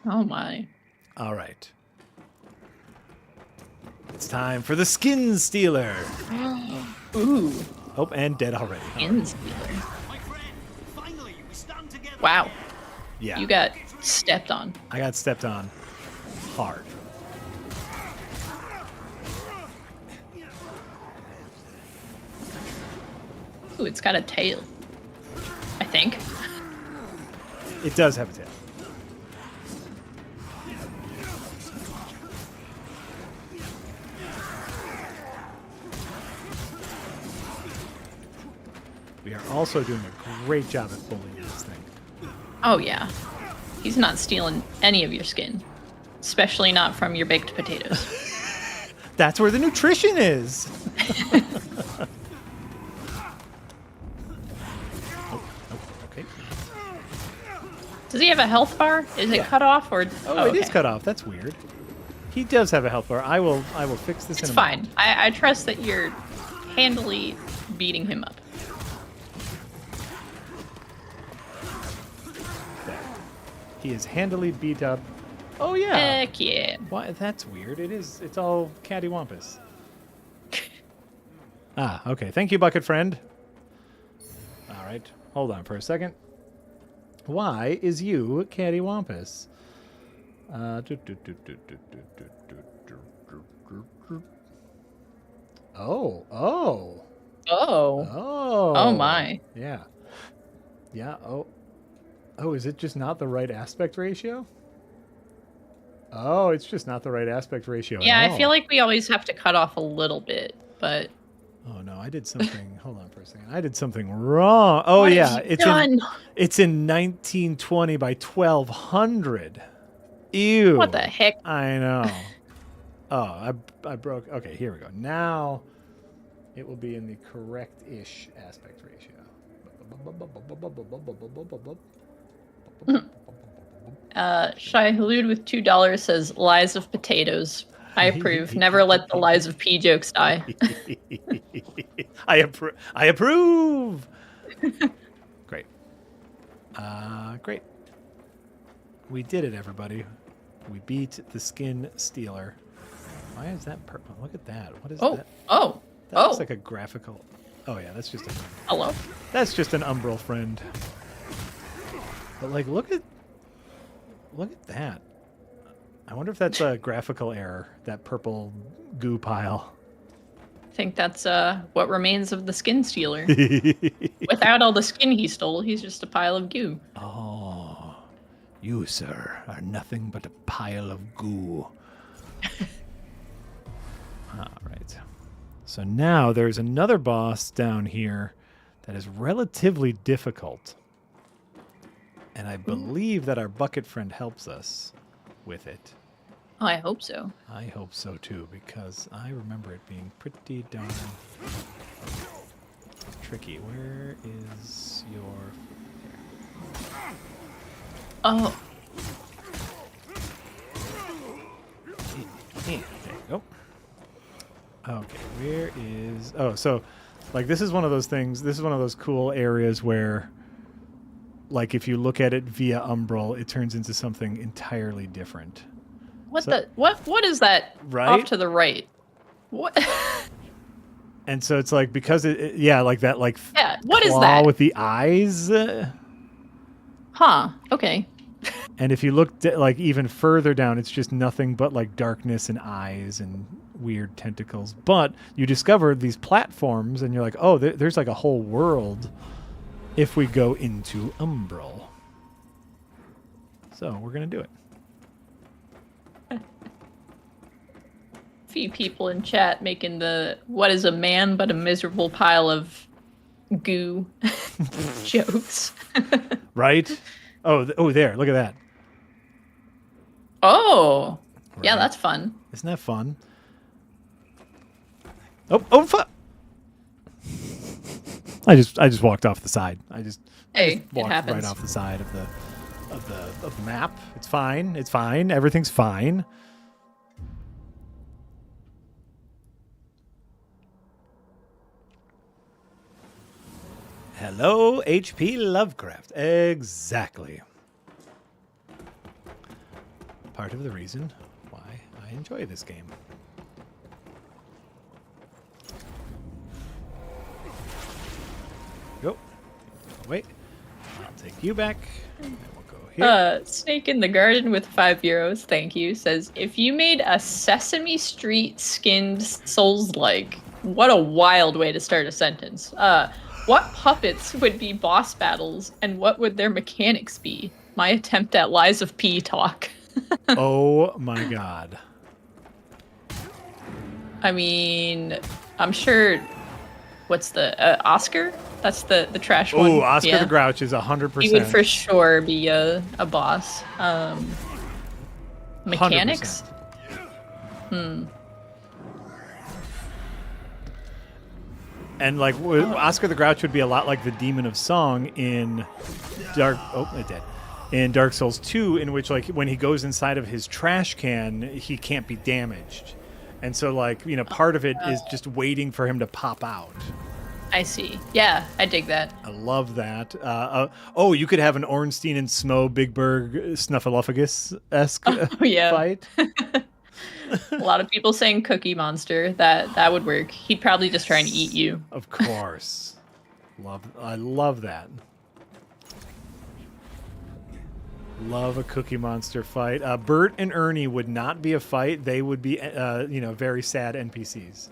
Oh my. All right. It's time for the Skin Stealer. Ooh. Oh, and dead already. Instealer. Wow. Yeah. You got stepped on. I got stepped on hard. Ooh, it's got a tail. I think. It does have a tail. We are also doing a great job at bullying this thing. Oh, yeah. He's not stealing any of your skin. Especially not from your baked potatoes. That's where the nutrition is. Okay. Does he have a health bar? Is it cut off or? Oh, it is cut off. That's weird. He does have a health bar. I will fix this. It's in a fine. moment. I trust that you're handily beating him up. There. He is handily beat up. Oh yeah. Heck yeah. Why? That's weird. It is. It's all cattywampus. Okay. Thank you, Bucket Friend. All right. Hold on for a second. Why is you cattywampus? Oh. Oh. Oh. Oh my. Yeah. Yeah. Oh. Oh, is it just not the right aspect ratio? Oh, it's just not the right aspect ratio. Yeah, at I feel all. like we always have to cut off a little bit, but. Oh no, I did something. Hold on for a second. I did something wrong. Oh What yeah, have you it's done? it's in 1920 by 1200. Ew. What the heck? I know. Oh, I broke. Okay, here we go. Now it will be in the correct-ish aspect ratio. Shy Halud with $2 says lies of potatoes. I approve. Never let the lies of pea jokes die. I approve. Great. Great. We did it, everybody. We beat the skin stealer. Why is that purple? Look at that. What is that? That looks like a graphical. Oh yeah, that's just a. Hello. That's just an Umbral friend. But like, look at that. I wonder if that's a graphical error. That purple goo pile. I think that's what remains of the skin stealer. Without all the skin he stole, he's just a pile of goo. Oh, you, sir, are nothing but a pile of goo. All right. So now there's another boss down here that is relatively difficult. And I believe that our bucket friend helps us with it. Oh, I hope so. I hope so too, because I remember it being pretty darn tricky. Where is your... Oh. There you go. Okay, where is... Oh, so, like, this is one of those things, this is one of those cool areas where, like, if you look at it via Umbral, it turns into something entirely different. What is that right? off to the right? What? And so it's like, because like that, like, yeah, what is claw that? with the eyes. Huh, okay. And if you look like even further down, it's just nothing but like darkness and eyes and weird tentacles. But you discover these platforms and you're like, oh, there's like a whole world if we go into Umbral. So we're going to do it. Few people in chat making the what is a man but a miserable pile of goo jokes. Right? Oh, there. Look at that. Oh, right. Yeah, that's fun. Isn't that fun? Oh, fuck! I just walked off the side. I just walked right off the side of the map. It's fine. It's fine. Everything's fine. Hello, H.P. Lovecraft. Exactly. Part of the reason why I enjoy this game. Go. Wait. I'll take you back. And we'll go here. Snake in the Garden with €5, thank you, says, if you made a Sesame Street skinned Souls-like, what a wild way to start a sentence. What puppets would be boss battles, and what would their mechanics be? My attempt at lies of P talk. Oh my god. I mean, I'm sure what's the Oscar? That's the trash one. Oh, Oscar the Grouch is 100%. He would for sure be a boss. Mechanics? 100%. And like Oscar the Grouch would be a lot like the Demon of Song in in Dark Souls 2, in which like when he goes inside of his trash can, he can't be damaged. And so like, part of it is just waiting for him to pop out. I see. Yeah, I dig that. I love that. You could have an Ornstein and Smo Big Berg Snuffleupagus-esque fight. A lot of people saying Cookie Monster. That would work. He'd probably just try and eat you. Of course. I love that. Love a Cookie Monster fight. Bert and Ernie would not be a fight. They would be, very sad NPCs.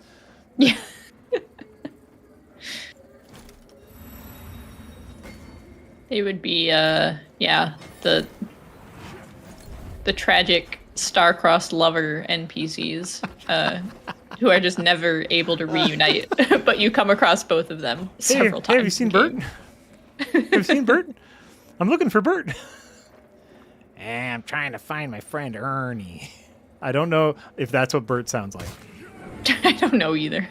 Yeah. They would be, the tragic star-crossed lover NPCs who are just never able to reunite, but you come across both of them several times. Hey, have you seen Bert? Have you seen Bert? I'm looking for Bert. I'm trying to find my friend Ernie. I don't know if that's what Bert sounds like. I don't know either.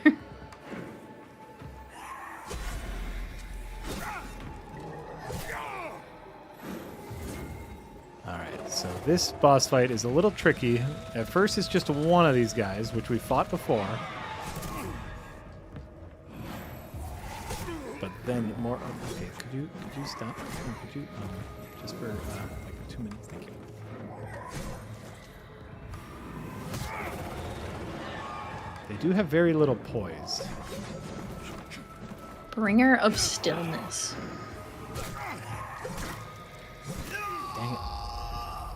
Alright, so this boss fight is a little tricky. At first it's just one of these guys, which we fought before. But then more... Okay, could you stop? Could you... just for like 2 minutes, thank you. They do have very little poise. Bringer of Stillness. Dang it.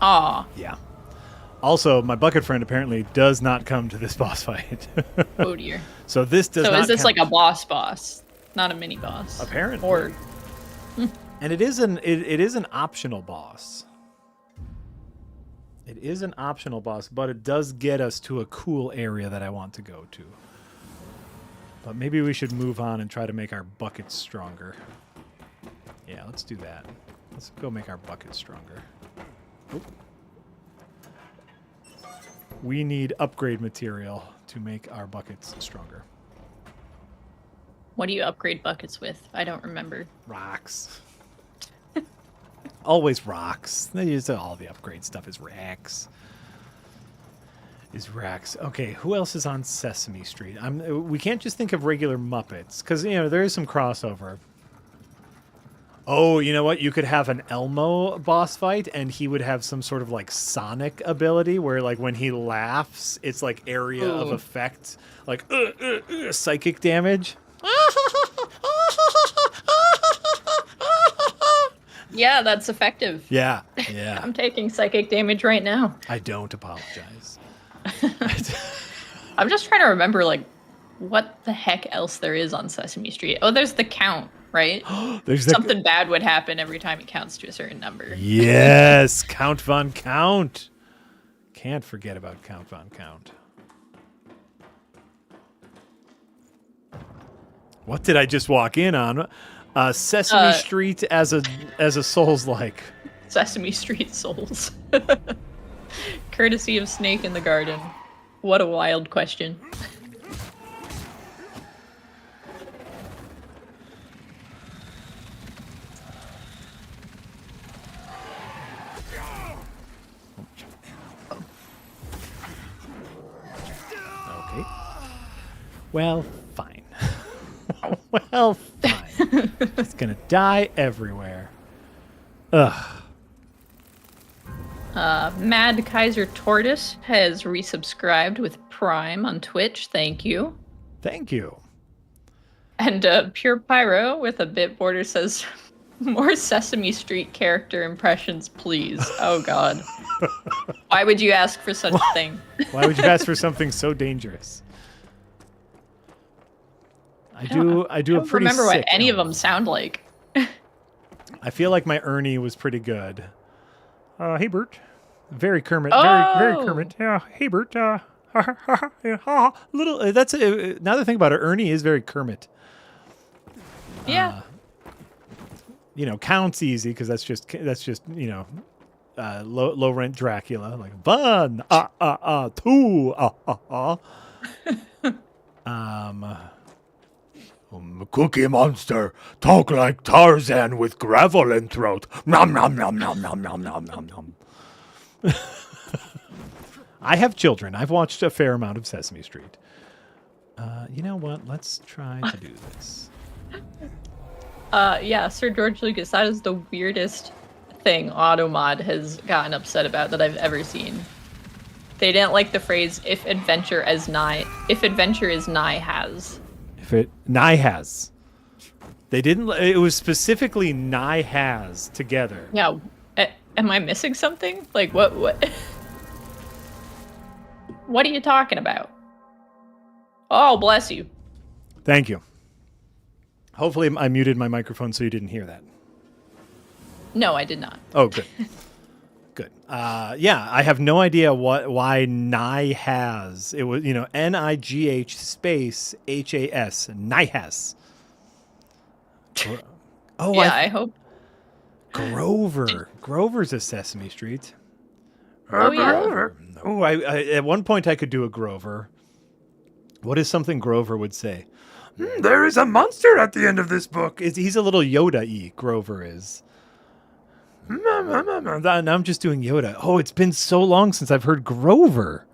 Aw. Yeah. Also, my bucket friend apparently does not come to this boss fight. Oh dear. So this does not So is this count. like a boss, not a mini boss? Apparently. Or And it is an optional boss. It is an optional boss, but it does get us to a cool area that I want to go to. But maybe we should move on and try to make our buckets stronger. Yeah, let's do that. Let's go make our buckets stronger. Oop. We need upgrade material to make our buckets stronger. what do you upgrade buckets with? I don't remember. Rocks. Always rocks. They use all the upgrade stuff is racks. Okay, who else is on Sesame Street? We can't just think of regular Muppets, because, there is some crossover. Oh, you know what? You could have an Elmo boss fight, and he would have some sort of, like, sonic ability, where, like, when he laughs, it's, like, area of effect. Like, psychic damage. Yeah, that's effective. Yeah. I'm taking psychic damage right now. I don't apologize. I'm just trying to remember, like, what the heck else there is on Sesame Street. Oh, there's the count, right? There's Something bad would happen every time it counts to a certain number. Yes, Count Von Count. Can't forget about Count Von Count. What did I just walk in on? Sesame Street as a Souls-like. Sesame Street Souls. Courtesy of Snake in the Garden. What a wild question. Okay. Well, fine. Well, fine. It's gonna die everywhere. Ugh. Mad Kaiser Tortoise has resubscribed with Prime on Twitch. Thank you. Thank you. And Pure Pyro with a bit border says, more Sesame Street character impressions, please. Oh, God. Why would you ask for such a thing? Why would you ask for something so dangerous? I do a pretty remember what sick any of elf. them sound like. I feel like my Ernie was pretty good. Hey Bert, very Kermit, Oh! very Kermit. Yeah, hey Bert. Little. That's another thing about it. Ernie is very Kermit. Yeah. Count's easy because that's just low rent Dracula, like 1, 2, Cookie Monster, talk like Tarzan with gravel in throat. Nom nom nom nom nom nom nom nom nom. I have children. I've watched a fair amount of Sesame Street. You know what? Let's try to do this. Yeah, Sir George Lucas, that is the weirdest thing Automod has gotten upset about that I've ever seen. They didn't like the phrase if adventure is nigh has. Nigh has. They didn't. It was specifically nigh has together. Yeah. Am I missing something? Like what? What are you talking about? Oh, bless you. Thank you. Hopefully, I muted my microphone so you didn't hear that. No, I did not. Oh, good. Good. Yeah, I have no idea why nigh has. It was, NIGH space HAS. Nigh has. Oh, yeah, I hope. Grover. Grover's a Sesame Street. Oh, yeah. Grover. Oh, I at one point I could do a Grover. What is something Grover would say? There is a monster at the end of this book. He's a little Yoda-y, Grover is. Now I'm just doing Yoda. Oh, it's been so long since I've heard Grover.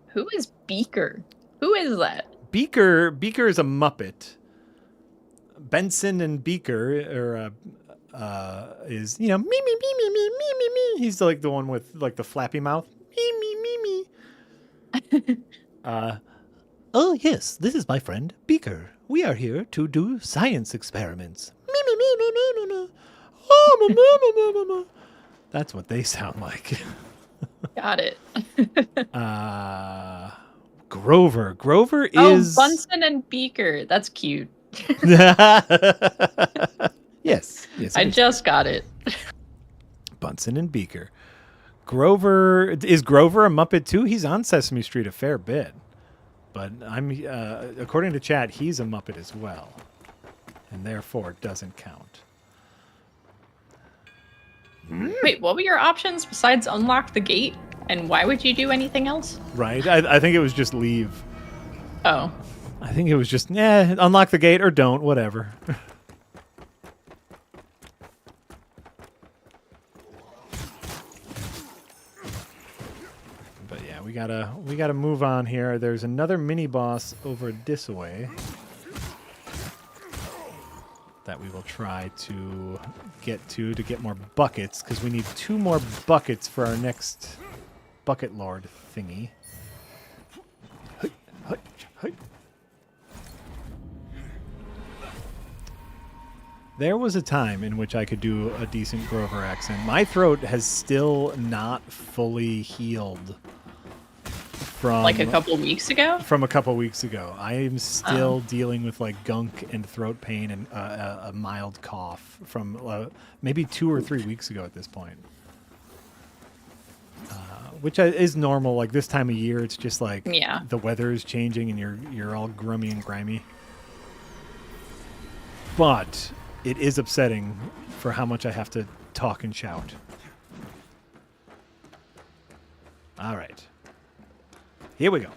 Who is Beaker? Who is that? Beaker is a Muppet. Benson and Beaker is, me, me, me, me, me, me, me, me. He's like the one with like the flappy mouth. Me, me, me, me. Oh, yes, this is my friend, Beaker. We are here to do science experiments. Me, me, me, me, me, me, me. Oh, ma, ma, ma, ma, ma. That's what they sound like. Got it. Grover. Grover is... Oh, Bunsen and Beaker. That's cute. Yes. I just got it. Bunsen and Beaker. Grover... Is Grover a Muppet too? He's on Sesame Street a fair bit. But according to chat, he's a Muppet as well. And therefore doesn't count. Wait, what were your options besides unlock the gate? And why would you do anything else? Right. I think it was just leave. Oh. I think it was just, unlock the gate or don't, whatever. But yeah, we gotta move on here. There's another mini boss over this way that we will try to get more buckets, because we need 2 more buckets for our next bucket lord thingy. There was a time in which I could do a decent Grover accent. My throat has still not fully healed from... Like a couple weeks ago? From a couple weeks ago. I am still dealing with like gunk and throat pain and a mild cough from maybe 2 or 3 weeks ago at this point. Which is normal. Like this time of year, it's just like the weather is changing and you're all grummy and grimy. But it is upsetting for how much I have to talk and shout. All right. Here we go.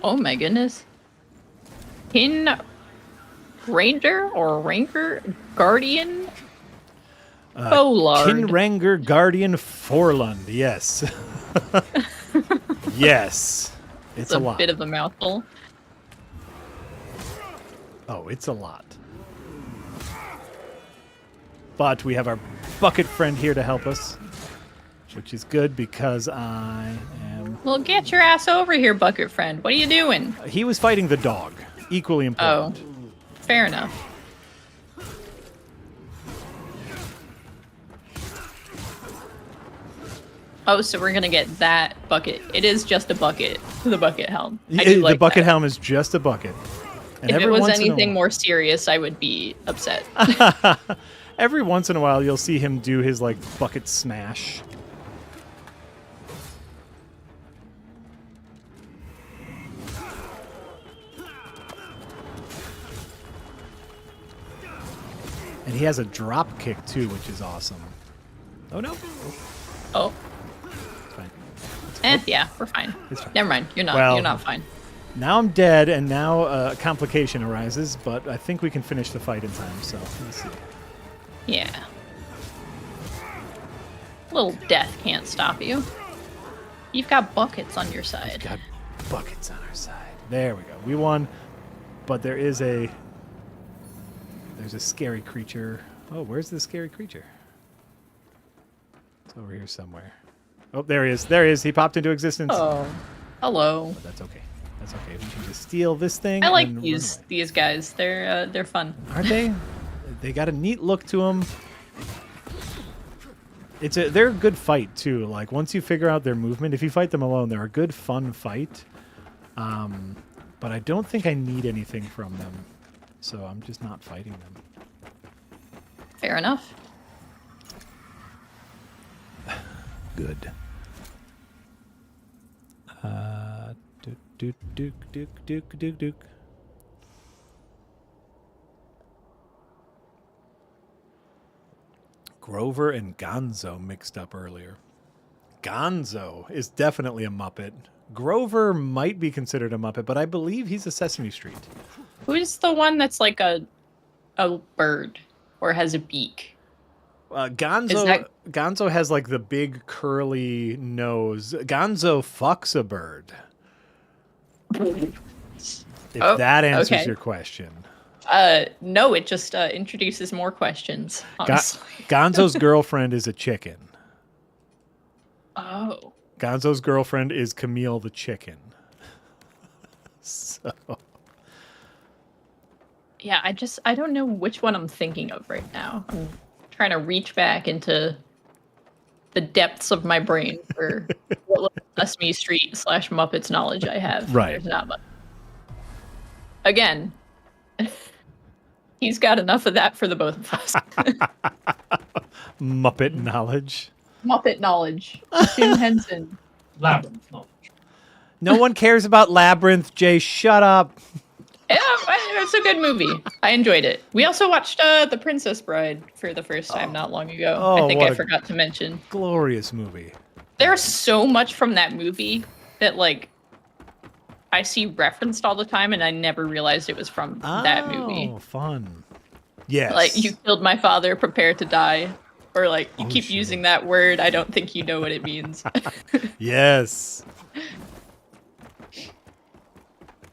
Oh my goodness. Kin Ranger or Ranker Guardian Folard. Kinranger Guardian Forlund, yes. Yes. It's a lot. Bit of a mouthful. Oh, it's a lot. But we have our bucket friend here to help us, which is good because I am... Well, get your ass over here, bucket friend. What are you doing? He was fighting the dog. Equally important. Oh, fair enough. Oh, so we're gonna get that bucket. It is just a bucket. The bucket helm. The bucket helm is just a bucket. And if it was anything more serious, I would be upset. Every once in a while, you'll see him do his like bucket smash. And he has a drop kick too, which is awesome. Oh no! Oh. It's fine. Yeah, we're fine. It's fine. Never mind. You're not. Well, you're not fine. Now I'm dead, and now a complication arises. But I think we can finish the fight in time. So let's see. Yeah. Little death can't stop you. You've got buckets on your side. Got buckets on our side. There we go. We won. But there's a scary creature. Oh, where's the scary creature? It's over here somewhere. Oh, there he is. There he is. He popped into existence. Oh, hello. But that's okay. That's okay. We can just steal this thing. I like and these guys. They're fun. Aren't they? They got a neat look to them. They're a good fight too. Like once you figure out their movement, if you fight them alone, they're a good fun fight. But I don't think I need anything from them, so I'm just not fighting them. Fair enough. Good. Duke. Grover and Gonzo mixed up earlier. Gonzo is definitely a Muppet. Grover might be considered a Muppet, but I believe he's a Sesame Street. Who's the one that's like a bird or has a beak? Gonzo has like the big curly nose. Gonzo fucks a bird. If that answers your question. No, it just introduces more questions. Gonzo's girlfriend is a chicken. Oh. Gonzo's girlfriend is Camille the chicken. So. Yeah, I don't know which one I'm thinking of right now. I'm trying to reach back into the depths of my brain for what little Sesame Street / Muppets knowledge I have. Right. There's not much. Again, he's got enough of that for the both of us. Muppet knowledge. Muppet knowledge. Jim Henson. Labyrinth knowledge. No one cares about Labyrinth, Jay. Shut up. Yeah, it's a good movie. I enjoyed it. We also watched The Princess Bride for the first time not long ago. I think I forgot to mention. Glorious movie. There's so much from that movie that, like, I see referenced all the time, and I never realized it was from that movie. Oh, fun. Yes. Like, you killed my father, prepare to die. Or, like, you keep using that word, I don't think you know what it means. Yes.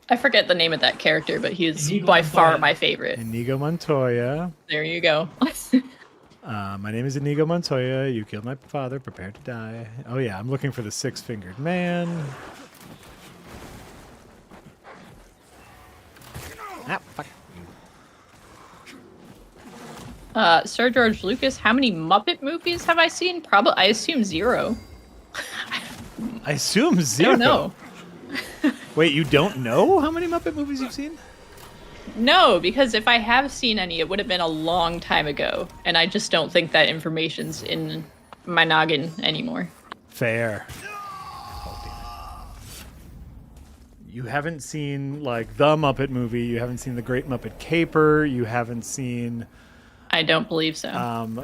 I forget the name of that character, but he is by far my favorite. Inigo Montoya. There you go. My name is Inigo Montoya. You killed my father. Prepare to die. Oh, yeah. I'm looking for the six-fingered man. Ah, fuck. Sir George Lucas, how many Muppet movies have I seen? Probably, I assume 0. I assume 0. I don't know. Wait, you don't know how many Muppet movies you've seen? No, because if I have seen any, it would have been a long time ago, and I just don't think that information's in my noggin anymore. Fair. Oh, damn it. You haven't seen, like, the Muppet movie. You haven't seen The Great Muppet Caper. You haven't seen... I don't believe so.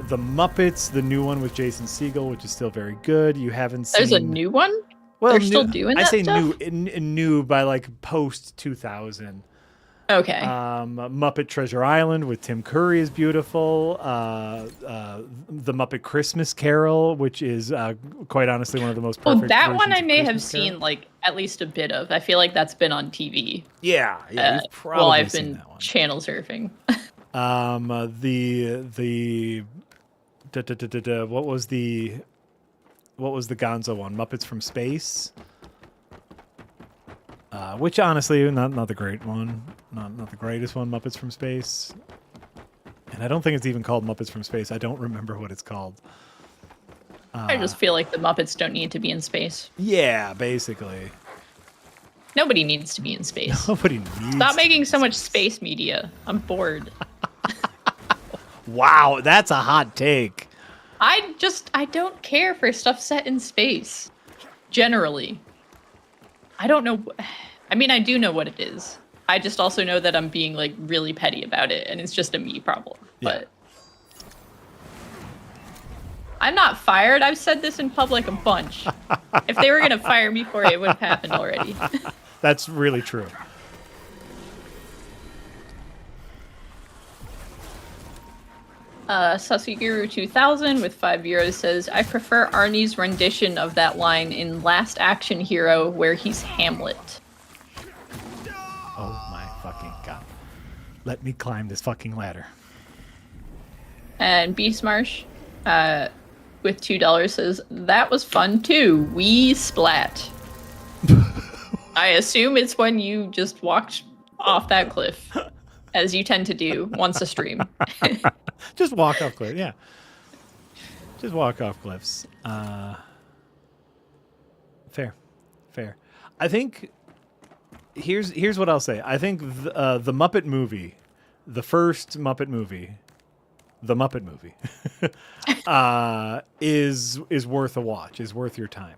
The Muppets, the new one with Jason Segel, which is still very good. You haven't seen... There's a new one? Well, they're still doing that stuff? I say new by, like, post-2000. Okay. Muppet Treasure Island with Tim Curry is beautiful. The Muppet Christmas Carol, which is quite honestly one of the most perfect. Oh, that one I versions of may have Christmas Carol. seen like at least a bit of. I feel like that's been on TV. Yeah, you've probably while I've seen been that one. channel surfing. What was the Gonzo one? Muppets from Space. Which honestly, not the great one, not the greatest one. Muppets from Space, and I don't think it's even called Muppets from Space. I don't remember what it's called. I just feel like the Muppets don't need to be in space. Yeah, basically. Nobody needs to be in space. Nobody needs. Stop making so much space media. I'm bored. Wow, that's a hot take. I don't care for stuff set in space. Generally. I don't know. I mean, I do know what it is. I just also know that I'm being like really petty about it, and it's just a me problem. Yeah. But I'm not fired. I've said this in public a bunch. If they were gonna fire me for it, it would have happened already. That's really true. Sasuguru 2000 with €5 says, I prefer Arnie's rendition of that line in Last Action Hero where he's Hamlet. Oh my fucking god. Let me climb this fucking ladder. And Beast Marsh with $2 says, that was fun too. We splat. I assume it's when you just walked off that cliff, as you tend to do once a stream. Just walk off cliffs, yeah. Just walk off cliffs. Fair. I think here's what I'll say. I think the Muppet movie, the first Muppet movie, the Muppet movie, is worth a watch. Is worth your time.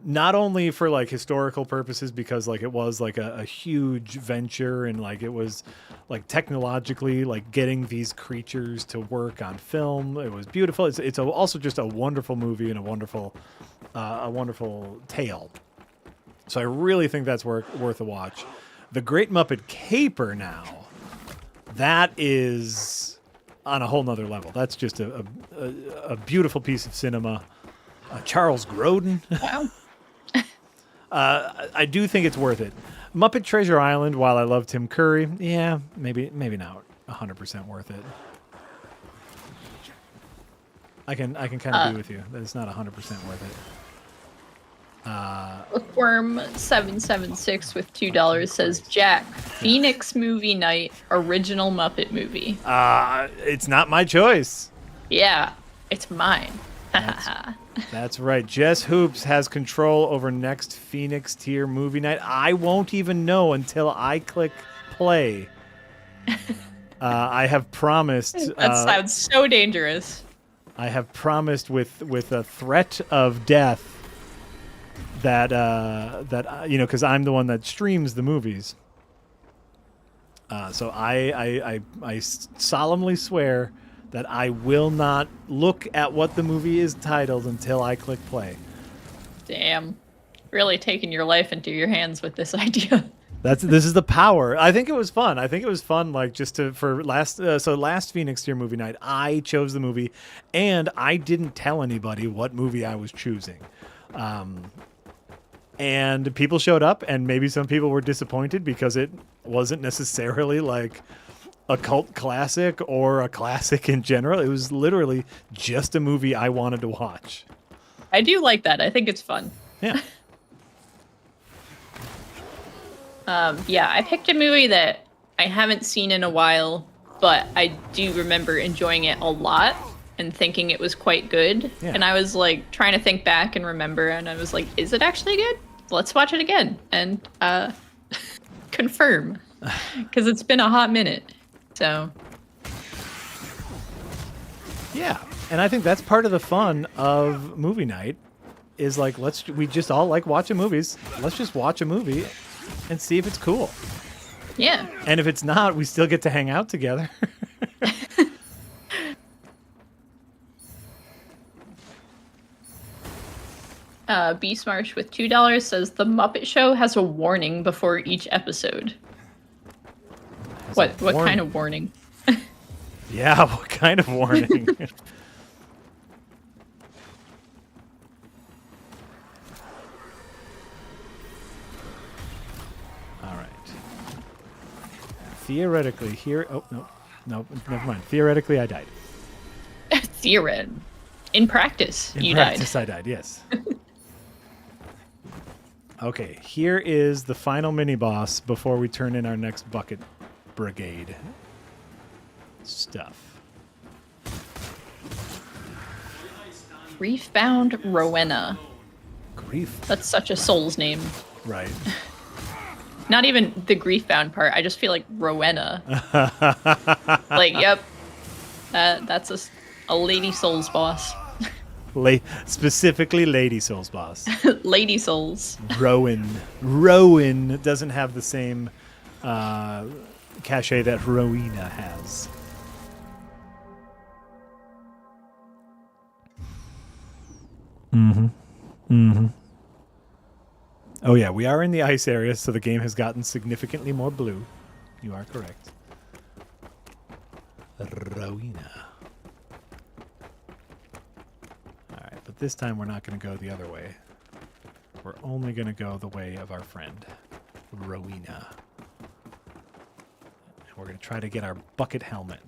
Not only for like historical purposes, because like it was like a huge venture and like it was like technologically like getting these creatures to work on film. It was beautiful. It's also just a wonderful movie and a wonderful tale. So I really think that's worth a watch. The Great Muppet Caper now, that is on a whole nother level. That's just a beautiful piece of cinema. Charles Grodin. Wow. I do think it's worth it. Muppet Treasure Island, while I love Tim Curry, yeah, maybe not 100% worth it. I can kind of agree with you that it's not 100% worth it. Bookworm 776 with $2 says, Jack, Phoenix movie night, original Muppet movie. It's not my choice. Yeah, it's mine. That's right. Jess Hoops has control over next Phoenix tier movie night. I won't even know until I click play. I have promised. That sounds so dangerous. I have promised with a threat of death that because I'm the one that streams the movies. So I solemnly swear that I will not look at what the movie is titled until I click play. Damn. Really taking your life into your hands with this idea. This is the power. I think it was fun. Like just for last Phoenix tier movie night, I chose the movie and I didn't tell anybody what movie I was choosing. And people showed up and maybe some people were disappointed because it wasn't necessarily like a cult classic or a classic in general. It was literally just a movie I wanted to watch. I do like that. I think it's fun. Yeah. Yeah, I picked a movie that I haven't seen in a while, but I do remember enjoying it a lot and thinking it was quite good. Yeah. And I was like trying to think back and remember, and I was like, is it actually good? Let's watch it again and confirm, because it's been a hot minute. So yeah, and I think that's part of the fun of movie night is like we just all like watching movies. Let's just watch a movie and see if it's cool. yeah. And if it's not, we still get to hang out together. Beast Marsh with $2 says the Muppet Show has a warning before each episode. What kind of warning? Yeah, what kind of warning? All right. Theoretically, here. Oh no, never mind. Theoretically, I died. In practice, you died. In practice, I died. Yes. Okay, here is the final mini boss before we turn in our next bucket brigade stuff. Grief-bound Rowena. Grief. That's such a Souls name. Right. Not even the grief-bound part. I just feel like Rowena. Like, yep. That's a Lady Souls boss. Specifically Lady Souls boss. Lady Souls. Rowan doesn't have the same cachet that Rowena has. Oh yeah, we are in the ice area, so the game has gotten significantly more blue. You are correct. Rowena. Alright, but this time we're not going to go the other way. We're only going to go the way of our friend, Rowena. And we're going to try to get our bucket helmet.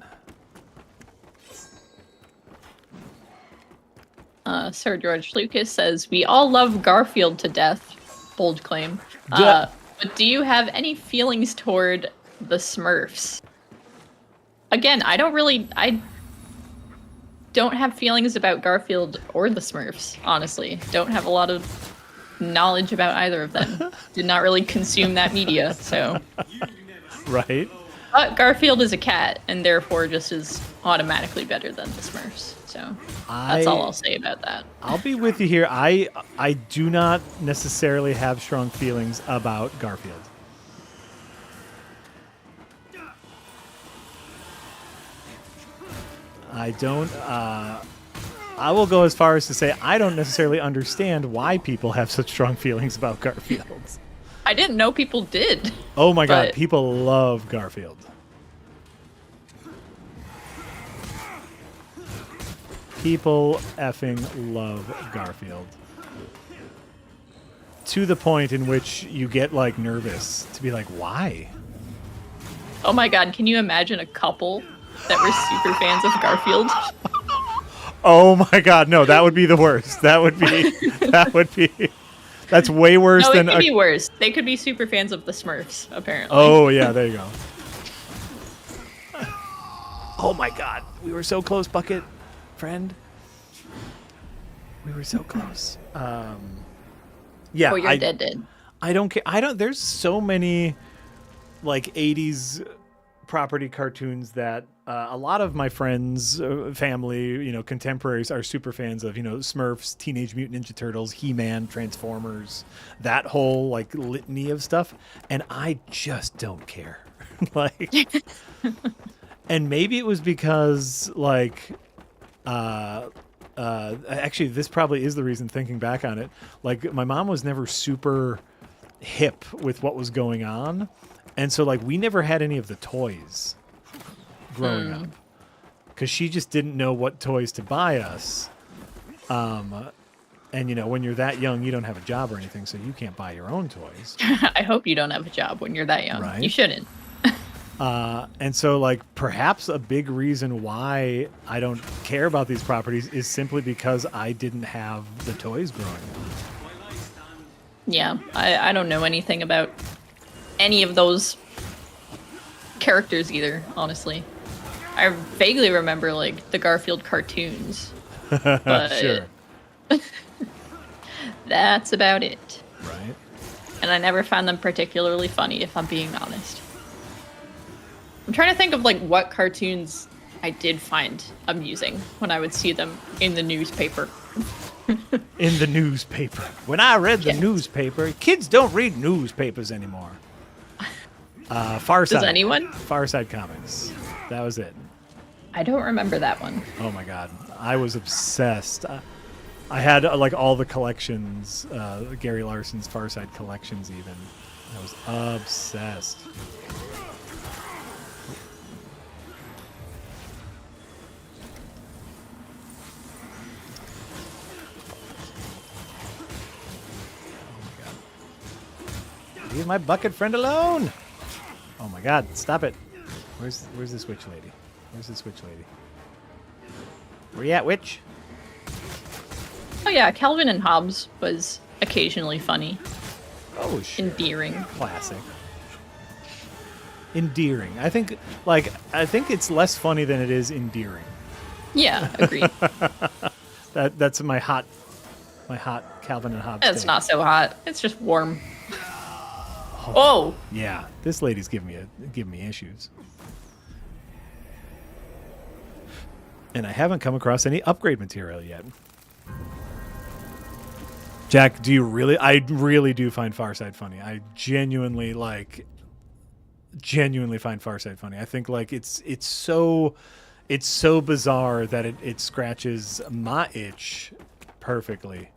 Sir George Lucas says, we all love Garfield to death. Bold claim. But do you have any feelings toward the Smurfs? Again, I don't have feelings about Garfield or the Smurfs, honestly. Don't have a lot of knowledge about either of them. Did not really consume that media, so. Right? But Garfield is a cat, and therefore just is automatically better than the Smurfs. So that's all I'll say about that. I'll be with you here. I do not necessarily have strong feelings about Garfield. I don't. I will go as far as to say I don't necessarily understand why people have such strong feelings about Garfield. I didn't know people did. Oh my god, people love Garfield. People effing love Garfield. To the point in which you get, like, nervous to be like, why? Oh my god, can you imagine a couple that were super fans of Garfield? Oh my god, no, that would be the worst. That would be, that's way worse than... No, it could be worse. They could be super fans of the Smurfs, apparently. Oh, yeah, there you go. Oh my god, we were so close, Bucket. Friend, we were so close. Yeah, oh, you're dead. I don't care. There's so many like 80s property cartoons that a lot of my friends, family, contemporaries are super fans of. Smurfs, Teenage Mutant Ninja Turtles, He-Man, Transformers, that whole like litany of stuff, and I just don't care. Like, and maybe it was because like. Actually, this probably is the reason, thinking back on it. Like, my mom was never super hip with what was going on. And so, like, we never had any of the toys growing up. Because she just didn't know what toys to buy us. And, when you're that young, you don't have a job or anything, so you can't buy your own toys. I hope you don't have a job when you're that young. Right? You shouldn't. And so, like, perhaps a big reason why I don't care about these properties is simply because I didn't have the toys growing up. Yeah, I don't know anything about any of those characters either, honestly. I vaguely remember, like, the Garfield cartoons. But Sure. That's about it. Right. And I never found them particularly funny, if I'm being honest. I'm trying to think of like what cartoons I did find amusing when I would see them in the newspaper. In the newspaper. When I read the newspaper, kids don't read newspapers anymore. Far Side. Does anyone? Far Side Comics. That was it. I don't remember that one. Oh my god, I was obsessed. I had like all the collections, Gary Larson's Far Side collections even. I was obsessed. Leave my bucket friend alone! Oh my god, stop it. Where's this witch lady? Where's this witch lady? Where you at, witch? Oh yeah, Calvin and Hobbes was occasionally funny. Oh shit. Endearing. Classic. Endearing. I think it's less funny than it is endearing. Yeah, agreed. That's my hot Calvin and Hobbes. It's take. not so hot. It's just warm. Oh. Yeah, this lady's giving me issues. And I haven't come across any upgrade material yet. Jack, do you really? I really do find Farside funny. I genuinely find Farside funny. I think like it's so bizarre that it scratches my itch perfectly.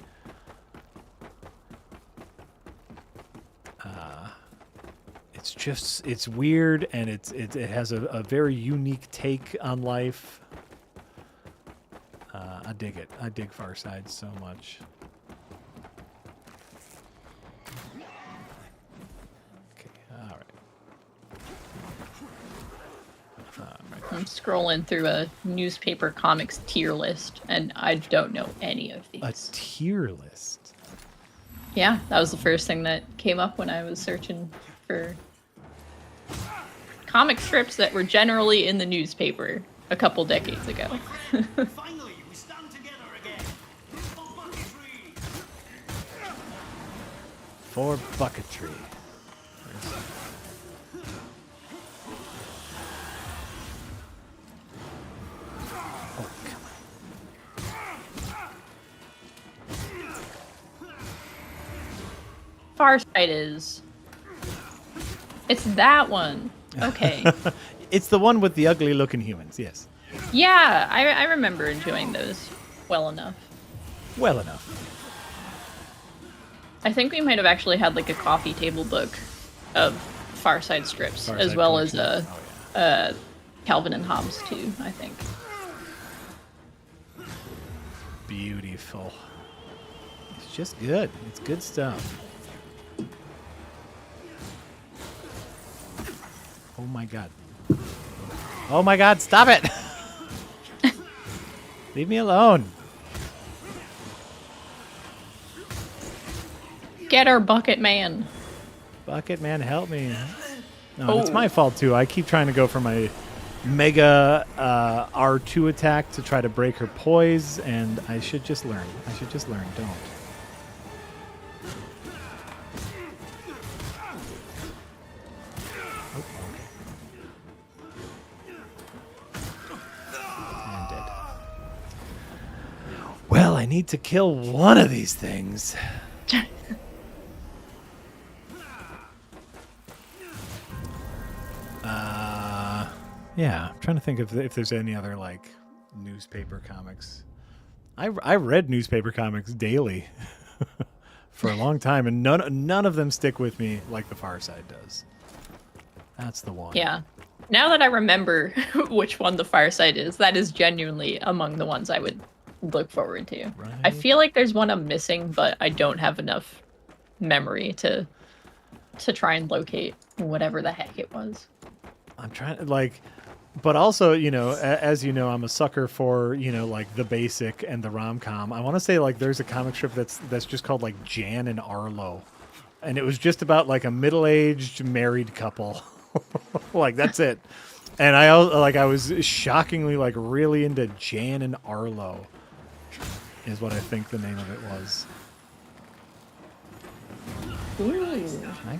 It's weird, and it has a very unique take on life. I dig it. I dig Farside so much. Okay, all right. I'm scrolling through a newspaper comics tier list, and I don't know any of these. A tier list. Yeah, that was the first thing that came up when I was searching for comic strips that were generally in the newspaper a couple decades ago. Finally, we stand together again. For bucketry. Oh, come on. Farsight is. It's that one. Okay. It's the one with the ugly looking humans, yes. Yeah, I remember enjoying those well enough. Well enough. I think we might have actually had like a coffee table book of Farside strips, as well as Calvin and Hobbes too, I think. Beautiful. It's just good. It's good stuff. Oh my god. Oh my god, stop it! Leave me alone. Get our bucket man. Bucket man, help me. No, it's my fault too. I keep trying to go for my mega R2 attack to try to break her poise, and I should just learn. Don't. Well, I need to kill one of these things. Yeah, I'm trying to think if there's any other like newspaper comics. I read newspaper comics daily for a long time, and none of them stick with me like the Far Side does. That's the one. Yeah. Now that I remember which one the Fireside is, that is genuinely among the ones I would look forward to. Right. I feel like there's one I'm missing, but I don't have enough memory to try and locate whatever the heck it was. I'm trying to like, but also, you know, as you know, I'm a sucker for, you know, like the basic and the rom-com. I want to say like there's a comic strip that's just called like Jan and Arlo, and it was just about like a middle-aged married couple. Like that's it. And I was shockingly like really into Jan and Arlo is what I think the name of it was. Ooh,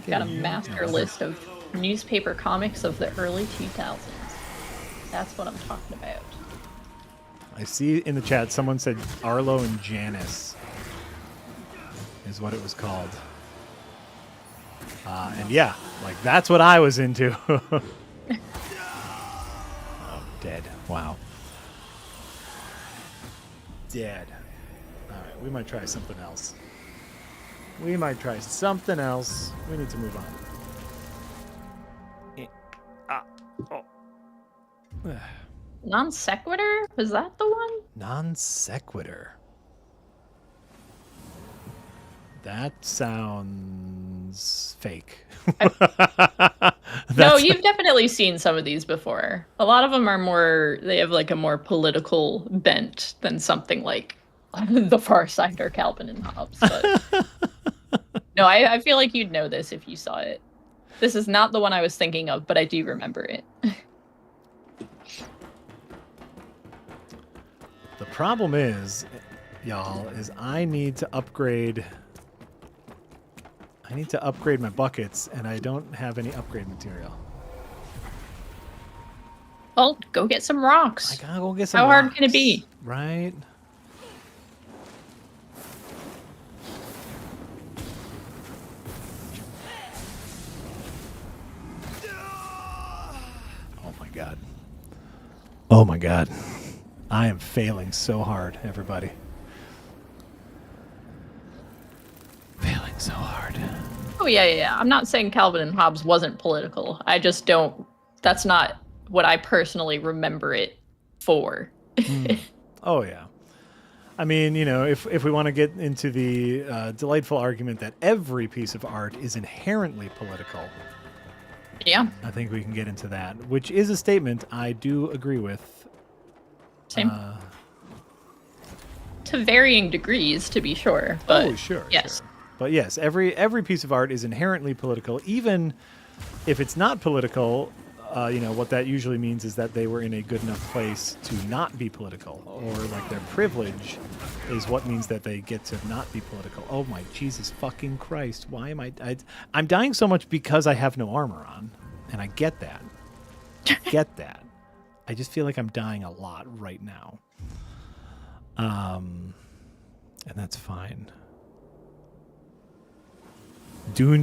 got a master list of newspaper comics of the early 2000s. That's what I'm talking about. I see in the chat someone said Arlo and Janice is what it was called. And yeah, like that's what I was into. Oh, dead. Wow. Dead. All right, we might try something else. We need to move on. Non sequitur? Was that the one? Non sequitur. That sounds fake. No, you've definitely seen some of these before. A lot of them are more, they have like a more political bent than something like The Far Side or Calvin and Hobbes. But no, I feel like you'd know this if you saw it. This is not the one I was thinking of, but I do remember it. The problem is, y'all, is I need to upgrade my buckets, and I don't have any upgrade material. Well, go get some rocks. I gotta go get some How rocks. hard can it be? Right? Oh my god. Oh my god. I am failing so hard, everybody. yeah. I'm not saying Calvin and Hobbes wasn't political. I just don't. That's not what I personally remember it for. Oh yeah. I mean, you know, if we want to get into the delightful argument that every piece of art is inherently political, Yeah. I think we can get into that, which is a statement I do agree with. Same. To varying degrees, to be sure. But Sure. yes. But yes, every piece of art is inherently political, even if it's not political. You know, what that usually means is that they were in a good enough place to not be political, or like their privilege is what means that they get to not be political. Oh my Jesus fucking Christ. Why am I'm dying so much because I have no armor on, and I get that. I just feel like I'm dying a lot right now. And that's fine.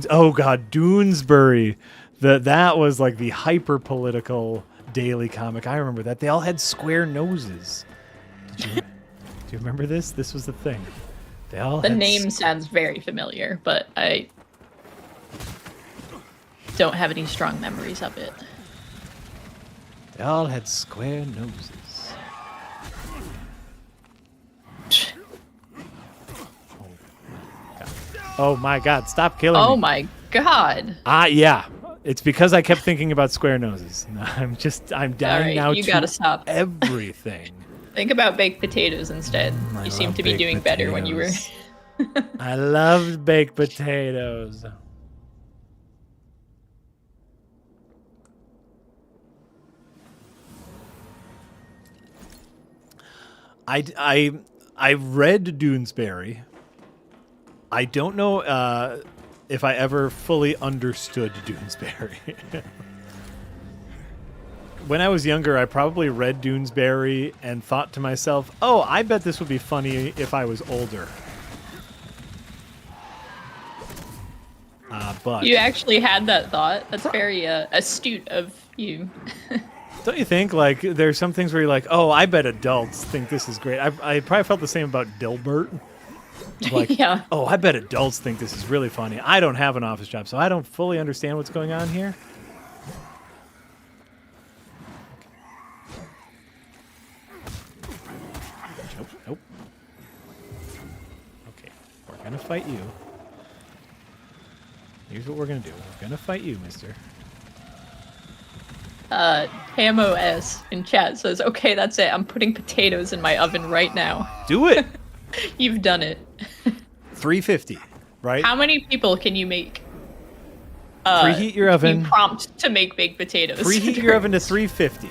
Oh god, Doonesbury. That was like the hyper political daily comic. I remember that. They all had square noses. Do you remember this? This was the thing. They all The had name sounds very familiar, but I don't have any strong memories of it. They all had square noses. Oh my god, stop killing me. Oh my god. Yeah. It's because I kept thinking about square noses. I'm dying right, now you to gotta stop. everything. Think about baked potatoes instead. I You seem love to be baked doing better when you were. potatoes. I loved baked potatoes. I read Doonesbury. I don't know if I ever fully understood Doonesbury. When I was younger, I probably read Doonesbury and thought to myself, oh, I bet this would be funny if I was older. But You actually had that thought. That's very astute of you. don't you think, like, there's some things where you're like, oh, I bet adults think this is great. I probably felt the same about Dilbert. Like, Yeah. oh, I bet adults think this is really funny. I don't have an office job, so I don't fully understand what's going on here. Nope. Okay, we're gonna fight you. Here's what we're gonna do. We're gonna fight you, mister. Hamo S in chat says, okay, that's it. I'm putting potatoes in my oven right now. Do it! You've done it. 350, right? How many people can you make? Preheat your oven. You prompt to make baked potatoes. Preheat your oven to 350.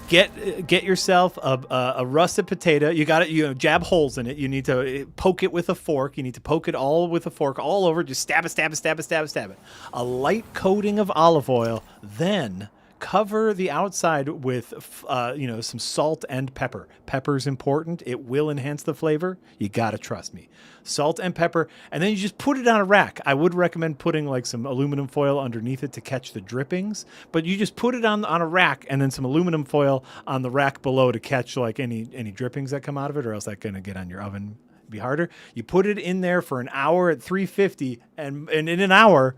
Get yourself a rusted potato. You got it. You jab holes in it. You need to poke it with a fork. You need to poke it all with a fork all over. Just stab it. A light coating of olive oil. Then cover the outside with some salt and pepper. Pepper's important. It will enhance the flavor. You gotta trust me. Salt and pepper, and then you just put it on a rack. I would recommend putting like some aluminum foil underneath it to catch the drippings, but you just put it on a rack and then some aluminum foil on the rack below to catch like any drippings that come out of it, or else that's gonna get on your oven. Be harder. You put it in there for an hour at 350, and in an hour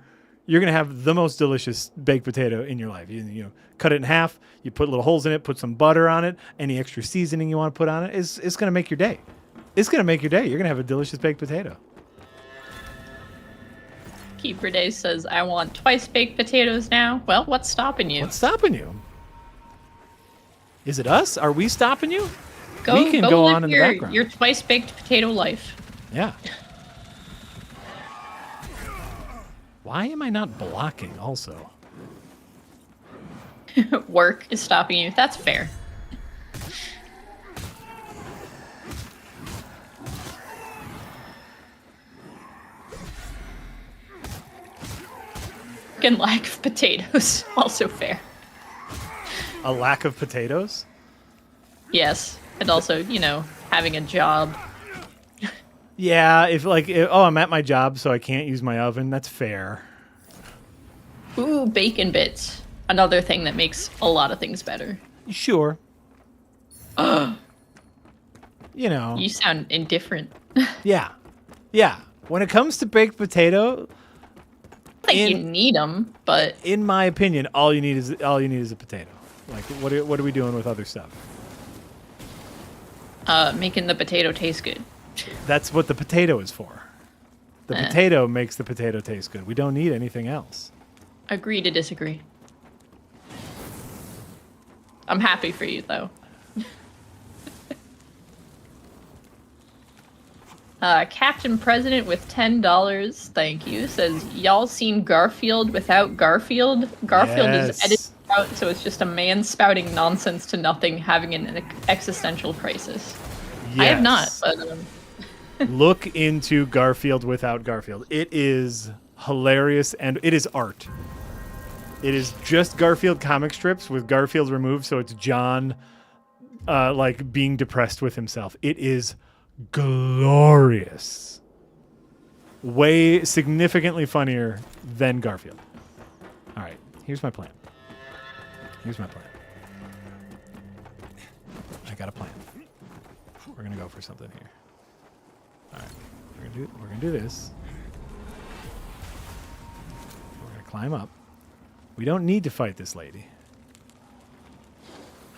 you're going to have the most delicious baked potato in your life. You cut it in half, you put little holes in it, put some butter on it, any extra seasoning you want to put on it, it's going to make your day. It's going to make your day. You're going to have a delicious baked potato. Keeper Day says, I want twice baked potatoes now. Well, what's stopping you? What's stopping you? Is it us? Are we stopping you? We can go live on in the background. Your twice baked potato life. Yeah. Why am I not blocking also? Work is stopping you. That's fair. And lack of potatoes. Also fair. A lack of potatoes? Yes. And also, having a job. Yeah, I'm at my job, so I can't use my oven. That's fair. Ooh, bacon bits. Another thing that makes a lot of things better. Sure. You sound indifferent. Yeah. When it comes to baked potato, think you need them, but in my opinion, all you need is a potato. Like, what are we doing with other stuff? making the potato taste good. That's what the potato is for. The potato makes the potato taste good. We don't need anything else. Agree to disagree. I'm happy for you, though. Captain President with $10, thank you, says, y'all seen Garfield without Garfield? Garfield is edited out, so it's just a man spouting nonsense to nothing, having an existential crisis. Yes. I have not, but... Look into Garfield without Garfield. It is hilarious, and it is art. It is just Garfield comic strips with Garfield removed, so it's John, like, being depressed with himself. It is glorious. Way significantly funnier than Garfield. All right, here's my plan. I got a plan. We're gonna go for something here. All right, we're gonna do this. We're gonna climb up. We don't need to fight this lady.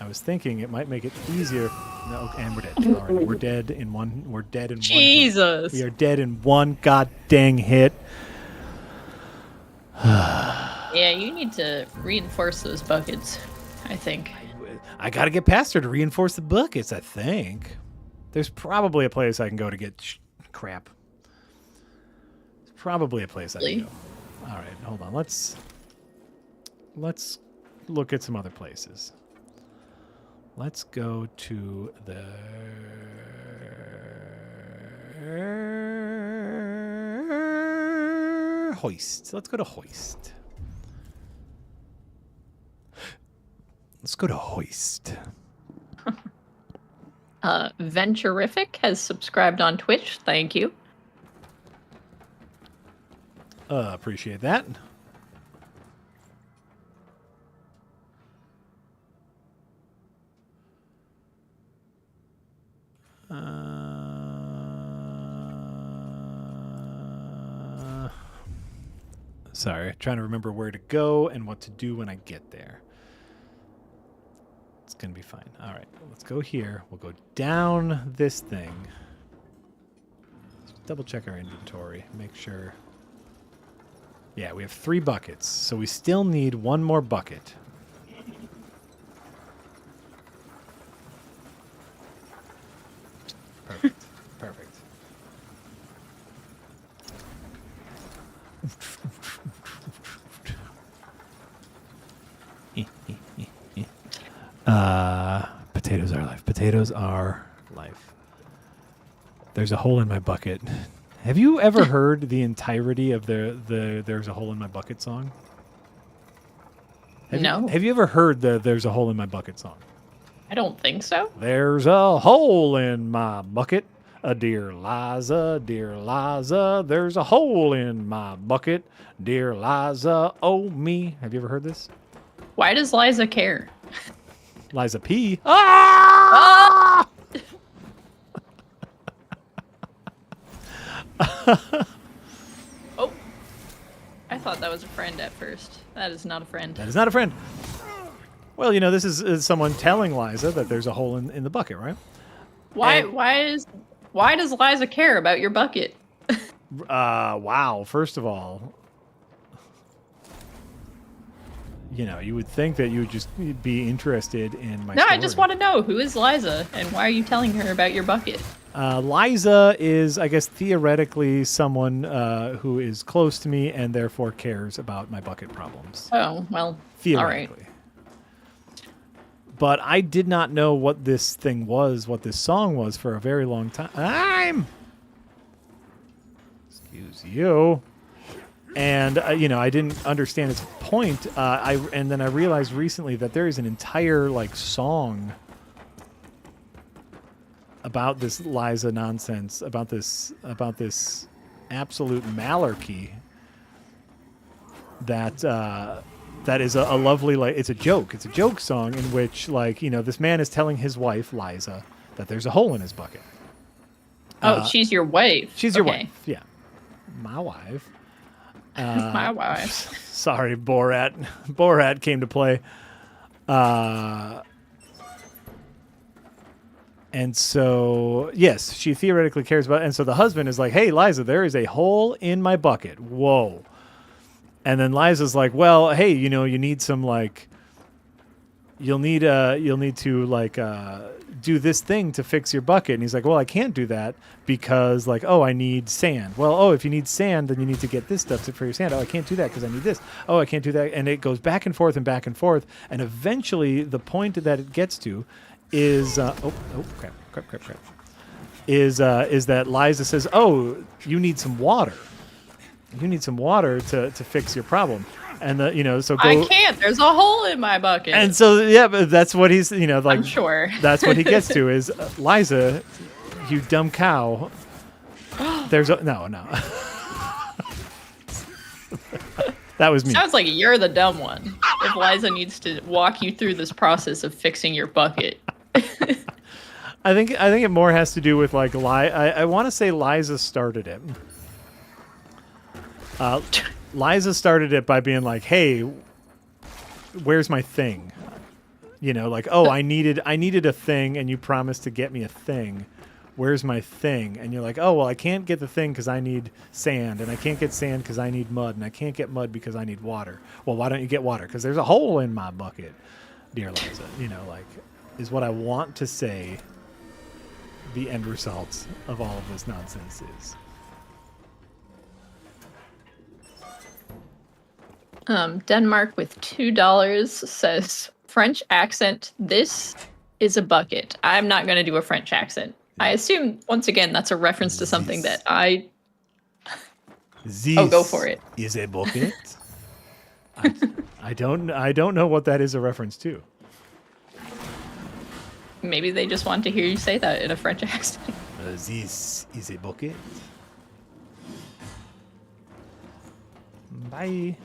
I was thinking it might make it easier. No, and we're dead. Already. We're dead in one. We're dead in Jesus. one. We are dead in one god dang hit. Yeah, you need to reinforce those buckets, I think. I got to get past her to reinforce the buckets, I think. There's probably a place I can go to get crap. There's probably a place I can go. All right, hold on. Let's look at some other places. Let's go to the Hoist. Let's go to Hoist. Let's go to Hoist. Venturific has subscribed on Twitch. Thank you. Appreciate that. Sorry, trying to remember where to go and what to do when I get there. It's going to be fine. All right, let's go here. We'll go down this thing. Let's double check our inventory. Make sure. Yeah, we have 3 buckets, so we still need 1 more bucket. Perfect. Perfect. Potatoes are life. Potatoes are life. There's a hole in my bucket. Have you ever heard the entirety of the There's a Hole in My Bucket song? No. Have you ever heard the There's a Hole in My Bucket song? I don't think so. There's a hole in my bucket. Dear Liza, there's a hole in my bucket. Dear Liza, oh me. Have you ever heard this? Why does Liza care? Liza P. Ah! Oh. I thought that was a friend at first. That is not a friend. That is not a friend. Well, you know, this is someone telling Liza that there's a hole in the bucket, right? Why does Liza care about your bucket? Wow. First of all, you know, you would think that you would just be interested in my story. I just want to know, who is Liza, and why are you telling her about your bucket? Liza is, I guess, theoretically someone who is close to me and therefore cares about my bucket problems. Oh, well, theoretically. All right. But I did not know what this thing was, what this song was for a very long time. Excuse you. And, you know, I didn't understand its point. And then I realized recently that there is an entire, like, song about this Liza nonsense, about this absolute malarkey that is a lovely, like, it's a joke song in which, like, you know, this man is telling his wife Liza that there's a hole in his bucket. Oh, she's your wife. She's your wife, yeah, my wife. My wife. Sorry, Borat. Borat came to play. And so, yes, she theoretically cares about it. And so the husband is like, hey, Liza, there is a hole in my bucket. Whoa. And then Liza's like, well, hey, you know, you need some, like, you'll need to, like, do this thing to fix your bucket. And he's like, well, I can't do that because, like, oh, I need sand. Well, oh, if you need sand, then you need to get this stuff for your sand. Oh, I can't do that because I need this. Oh, I can't do that. And it goes back and forth and back and forth. And eventually the point that it gets to is crap. Is that Liza says, "Oh, you need some water. You need some water to fix your problem." And so go. I can't. There's a hole in my bucket. And so but that's what he's like. I'm sure. That's what he gets to is Liza, you dumb cow. There's no. That was me. Sounds like you're the dumb one. If Liza needs to walk you through this process of fixing your bucket. I think it more has to do with like I want to say Liza started it. Liza started it by being like, "Hey, where's my thing?" Like, "Oh, I needed a thing, and you promised to get me a thing. Where's my thing?" And you're like, "Oh, well, I can't get the thing because I need sand, and I can't get sand because I need mud, and I can't get mud because I need water. Well, why don't you get water? Because there's a hole in my bucket, dear Liza." Like, is what I want to say. The end result of all of this nonsense is. Denmark with $2 says French accent. This is a bucket. I'm not going to do a French accent. I assume once again that's a reference to something that I. Go for it. Is a bucket. I don't know what that is a reference to. Maybe they just want to hear you say that in a French accent. This is a bucket. Bye.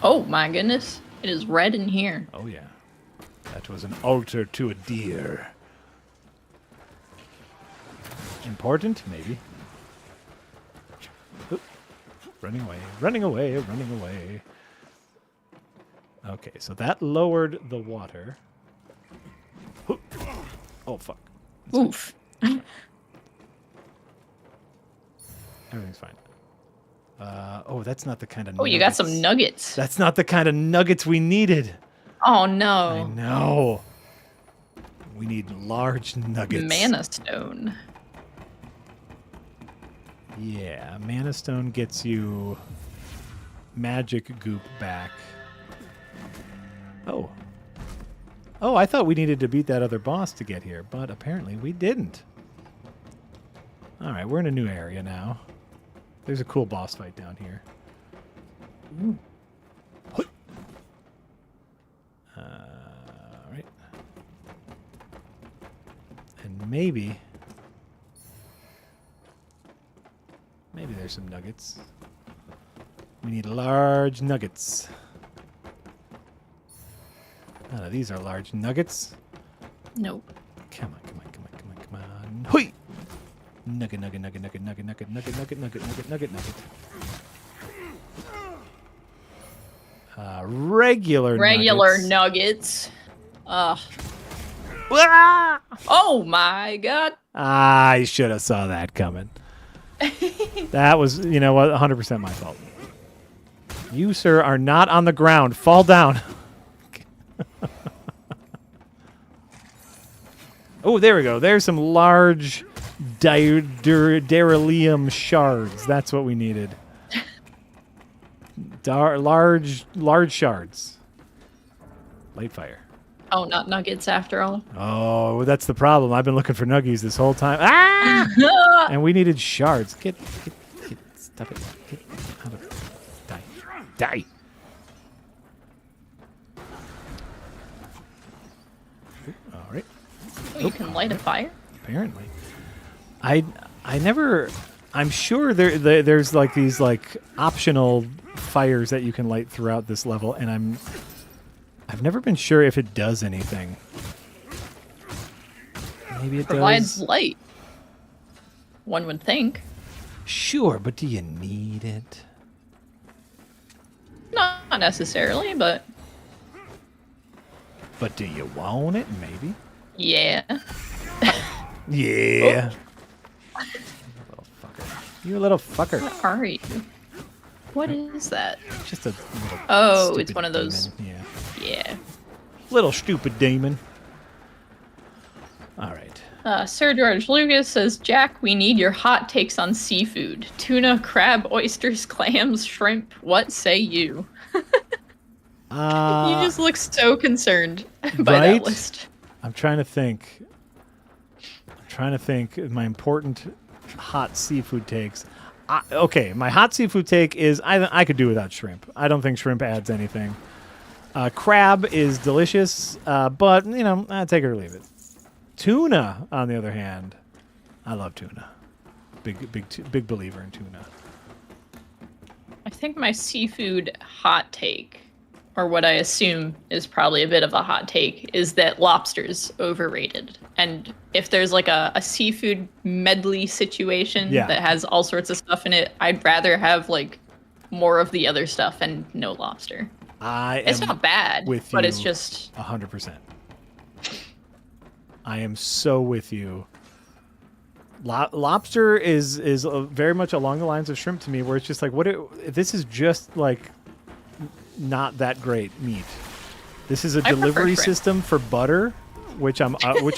Oh my goodness. It is red in here. Oh yeah. That was an altar to a deer. Important, maybe. Oop. Running away. Okay, so that lowered the water. Oh, fuck. Oof. Everything's fine. That's not the kind of nuggets. You got some nuggets. That's not the kind of nuggets we needed. Oh, no. I know. We need large nuggets. Mana stone. Yeah, Mana stone gets you magic goop back. Oh, I thought we needed to beat that other boss to get here, but apparently we didn't. All right, we're in a new area now. There's a cool boss fight down here. Ooh. All right. And maybe there's some nuggets. We need large nuggets. None of these are large nuggets. Nope. Come on. Hui! Nugget. Regular nuggets. Ah! Oh my god. I should have saw that coming. That was, 100% my fault. You, sir, are not on the ground. Fall down. Oh, there we go. There's some large beryllium shards. That's what we needed. Large shards. Light fire. Oh, not nuggets after all. Oh, that's the problem. I've been looking for nuggies this whole time. Ah! And we needed shards. Get stop it. Get out of it. Die. All right. Oh, you can light a fire? Apparently. I'm sure there's like these like optional fires that you can light throughout this level, and I've never been sure if it does anything. Maybe it provides does. light. One would think. Sure, but do you need it? Not necessarily, but do you want it? Maybe. yeah. Yeah. Little fucker. You little fucker. What are you? What is that? Just a little. Oh, stupid it's one of those. demon. Yeah. Yeah. Little stupid demon. All right. Sir George Lucas says, Jack, we need your hot takes on seafood. Tuna, crab, oysters, clams, shrimp. What say you? You just look so concerned by right? that list. I'm trying to think. My important hot seafood takes. Okay, my hot seafood take is I could do without shrimp. I don't think shrimp adds anything. Crab is delicious, but take it or leave it. Tuna, on the other hand, I love tuna. Big believer in tuna. I think my seafood hot take, or what I assume is probably a bit of a hot take, is that lobster's overrated. And if there's like a seafood medley situation that has all sorts of stuff in it, I'd rather have like more of the other stuff and no lobster. It's not bad, but it's just 100%. I am so with you. Lobster is very much along the lines of shrimp to me, where it's just like, this is just like not that great meat. This is a delivery system for butter, which I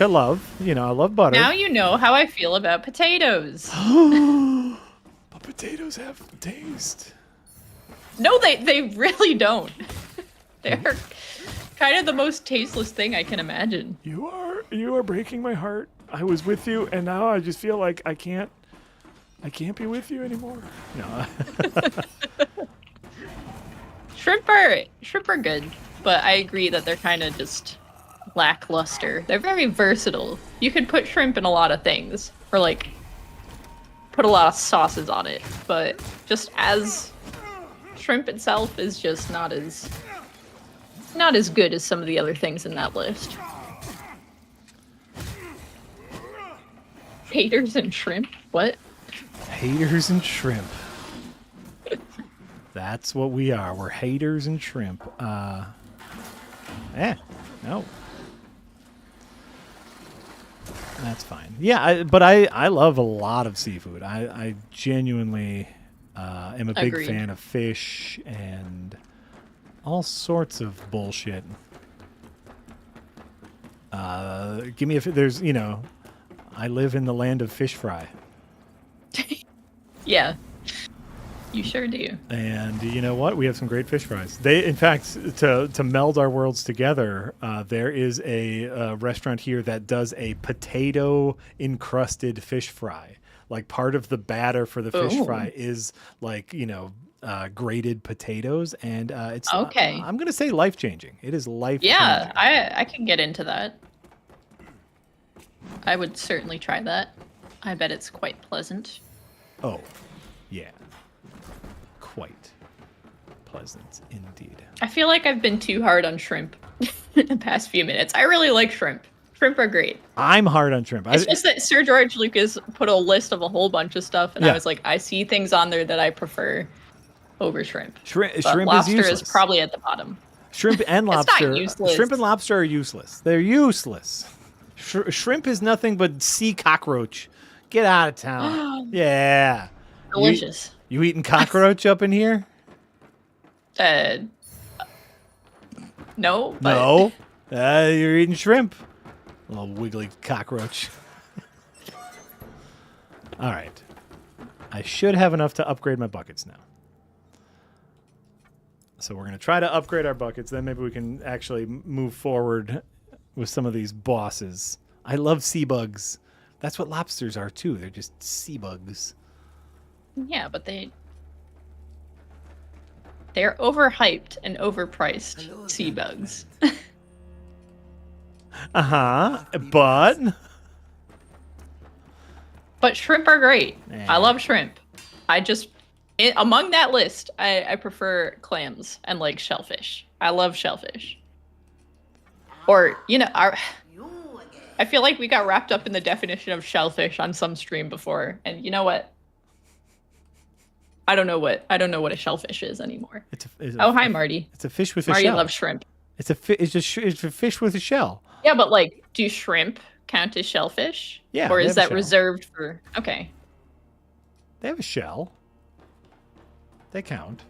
love. I love butter. Now you know how I feel about potatoes. But potatoes have taste. No, they really don't. They're kind of the most tasteless thing I can imagine. You are breaking my heart. I was with you, and now I just feel like I can't be with you anymore. No. Shrimp are good, but I agree that they're kind of just lackluster. They're very versatile. You could put shrimp in a lot of things, or like put a lot of sauces on it, but just as shrimp itself is just not as good as some of the other things in that list. Haters and shrimp? What? Haters and shrimp. That's what we are. We're haters and shrimp. No. That's fine. Yeah, but I love a lot of seafood. I genuinely am a big Agreed. fan of fish and all sorts of bullshit. Give me there's, I live in the land of fish fry. Yeah. You sure do. And you know what? We have some great fish fries. In fact, to meld our worlds together, there is a restaurant here that does a potato encrusted fish fry. Like part of the batter for the fish fry is like, grated potatoes, and it's okay. I'm gonna say life changing. It is life changing. Yeah, I can get into that. I would certainly try that. I bet it's quite pleasant. Oh, yeah. Quite pleasant indeed. I feel like I've been too hard on shrimp in the past few minutes. I really like shrimp. Shrimp are great. I'm hard on shrimp. It's just that Sir George Lucas put a list of a whole bunch of stuff, and I was like, I see things on there that I prefer over shrimp. Shrimp lobster is useless. is probably at the bottom. Shrimp and lobster. Not useless. Shrimp and lobster are useless. They're useless. Shrimp is nothing but sea cockroach. Get out of town. Yeah. Delicious. You eating cockroach up in here? No. But... No. You're eating shrimp. Little wiggly cockroach. All right. I should have enough to upgrade my buckets now. So we're going to try to upgrade our buckets. Then maybe we can actually move forward with some of these bosses. I love sea bugs. That's what lobsters are too. They're just sea bugs. Yeah, but they're overhyped and overpriced sea bugs. But shrimp are great. I love shrimp. Among that list, I prefer clams and like shellfish. I love shellfish. Or, I feel like we got wrapped up in the definition of shellfish on some stream before. And you know what? I don't know what a shellfish is anymore. It's oh, hi, Marty. It's a fish with Marty a shell. loves shrimp. It's a fish with a shell. Yeah, but like, do shrimp count as shellfish? Yeah. Or they is have a that shell. reserved for? Okay. They have a shell. They count.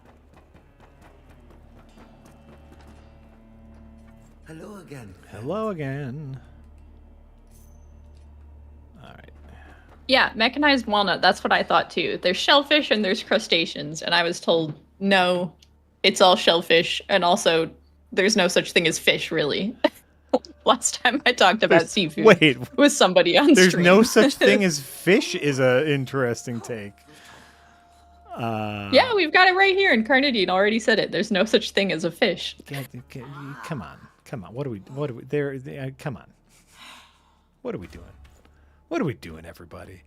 Hello again. Hello again. All right. Yeah, mechanized walnut. That's what I thought too. There's shellfish and there's crustaceans, and I was told no, it's all shellfish, and also there's no such thing as fish, really. Last time I talked about seafood with somebody on There's stream. no such thing as fish is an interesting take. Yeah, we've got it right here, and Carnadine already said it. There's no such thing as a fish. Come on. What are we there? Come on. What are we doing? What are we doing, everybody?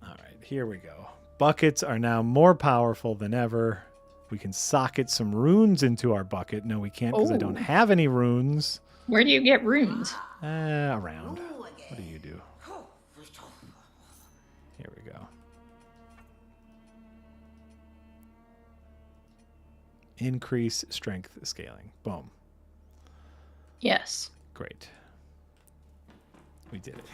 All right, here we go. Buckets are now more powerful than ever. We can socket some runes into our bucket. No, we can't because I don't have any runes. Where do you get runes? Around. What do you do? Here we go. Increase strength scaling. Boom. Yes. Great. We did it.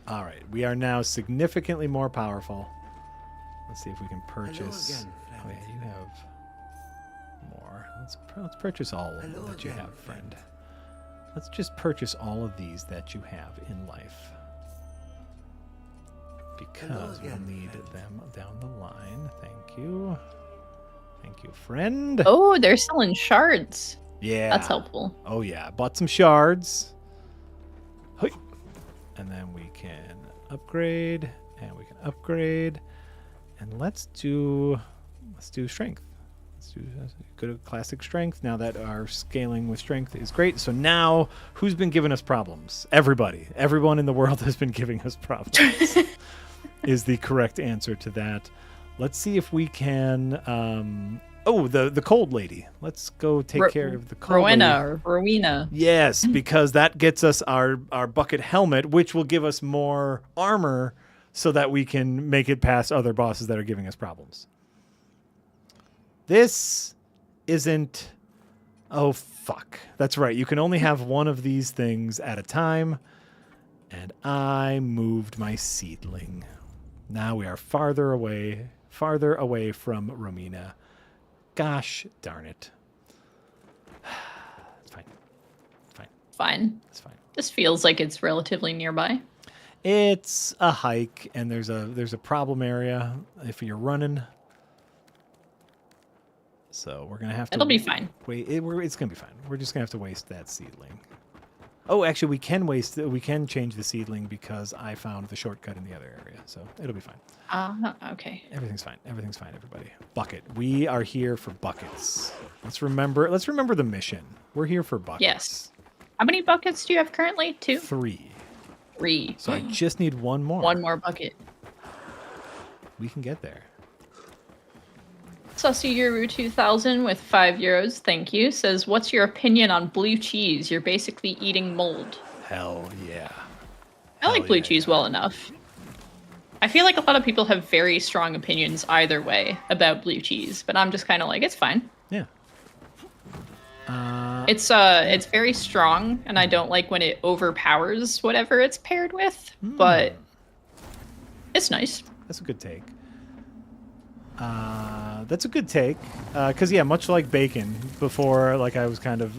All right. We are now significantly more powerful. Let's see if we can purchase. Oh, yeah, you have more. Let's purchase all of them that you have, friend. Let's just purchase all of these that you have in life. Because we'll need them down the line. Thank you. Thank you, friend. Oh, they're selling shards. Yeah. That's helpful. Oh, yeah. Bought some shards. Hoi. And then we can upgrade. And we can upgrade. And let's do strength. Let's do good classic strength. Now that our scaling with strength is great. So now, who's been giving us problems? Everybody. Everyone in the world has been giving us problems. Is the correct answer to that. Let's see if we can... the cold lady. Let's go take care of the cold lady. Rowena. Yes, because that gets us our bucket helmet, which will give us more armor so that we can make it past other bosses that are giving us problems. This isn't... Oh, fuck. That's right. You can only have one of these things at a time. And I moved my seedling. Now we are farther away from Rowena. Gosh darn it. It's fine. Fine. It's fine. This feels like it's relatively nearby. It's a hike, and there's a problem area if you're running. So we're gonna have to. It'll be fine. It's gonna be fine. We're just gonna have to waste that seedling. Oh, actually, we can change the seedling because I found the shortcut in the other area, so it'll be fine. Okay. Everything's fine. Everything's fine, everybody. Bucket. We are here for buckets. Let's remember the mission. We're here for buckets. Yes. How many buckets do you have currently? 2? 3. 3. So I just need one more. One more bucket. We can get there. Susuyuru 2000 with €5, thank you, says, what's your opinion on blue cheese? You're basically eating mold. Hell yeah. I like blue cheese well enough. I feel like a lot of people have very strong opinions either way about blue cheese, but I'm just kind of like, it's fine. Yeah. It's very strong, and I don't like when it overpowers whatever it's paired with, but it's nice. That's a good take. Because, yeah, much like bacon, before, like, I was kind of,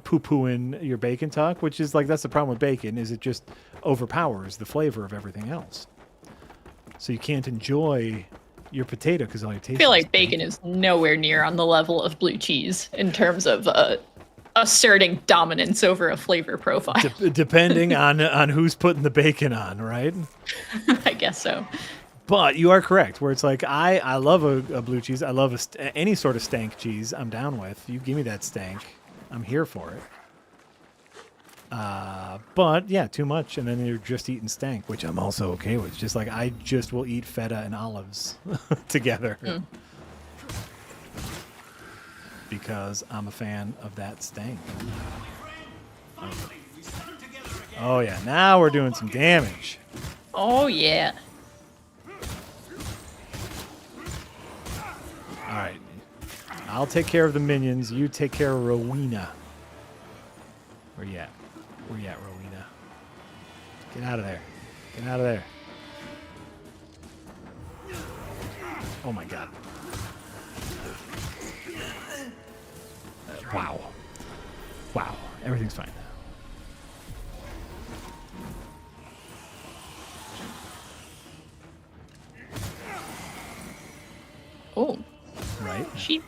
poo-pooing your bacon talk, which is, like, that's the problem with bacon, is it just overpowers the flavor of everything else. So you can't enjoy your potato because all you taste. I feel like bacon is nowhere near on the level of blue cheese in terms of asserting dominance over a flavor profile. Depending on who's putting the bacon on, right? I guess so. But you are correct, where it's like, I love a blue cheese. I love any sort of stank cheese I'm down with. You give me that stank. I'm here for it. But, yeah, too much, and then you're just eating stank, which I'm also okay with. Just like, I just will eat feta and olives together. Because I'm a fan of that stank. Finally, we stand together again. Oh, yeah, now we're doing some damage. Oh, yeah. All right. I'll take care of the minions. You take care of Rowena. Where you at? Where you at, Rowena? Get out of there. Get out of there. Oh my god. Wow. Wow. Everything's fine. Oh. Right? She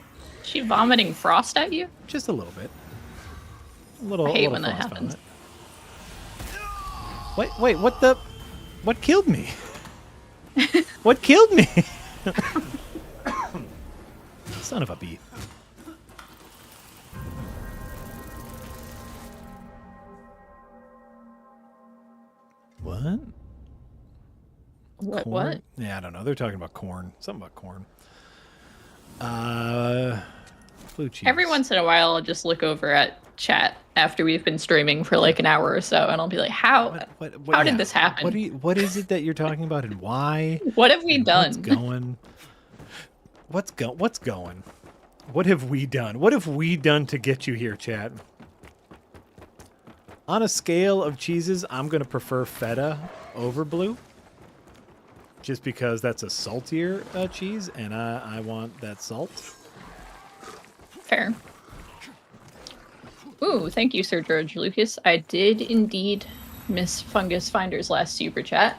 vomiting frost at you? Just a little bit. A little. I hate little when that frost on happens. it. Wait, what the? What killed me? What killed me? Son of a bee. What? What? Corn? What? Yeah, I don't know. They're talking about corn. Something about corn. Blue cheese. Every once in a while, I'll just look over at chat after we've been streaming for like an hour or so, and I'll be like, "How? How did this happen? What is it that you're talking about, and why? What have we done? What's going? What's going? What have we done? What have we done to get you here, chat? On a scale of cheeses, I'm gonna prefer feta over blue, just because that's a saltier cheese, and I want that salt. Fair. Ooh, thank you, Sir George Lucas. I did indeed miss Fungus Finder's last super chat.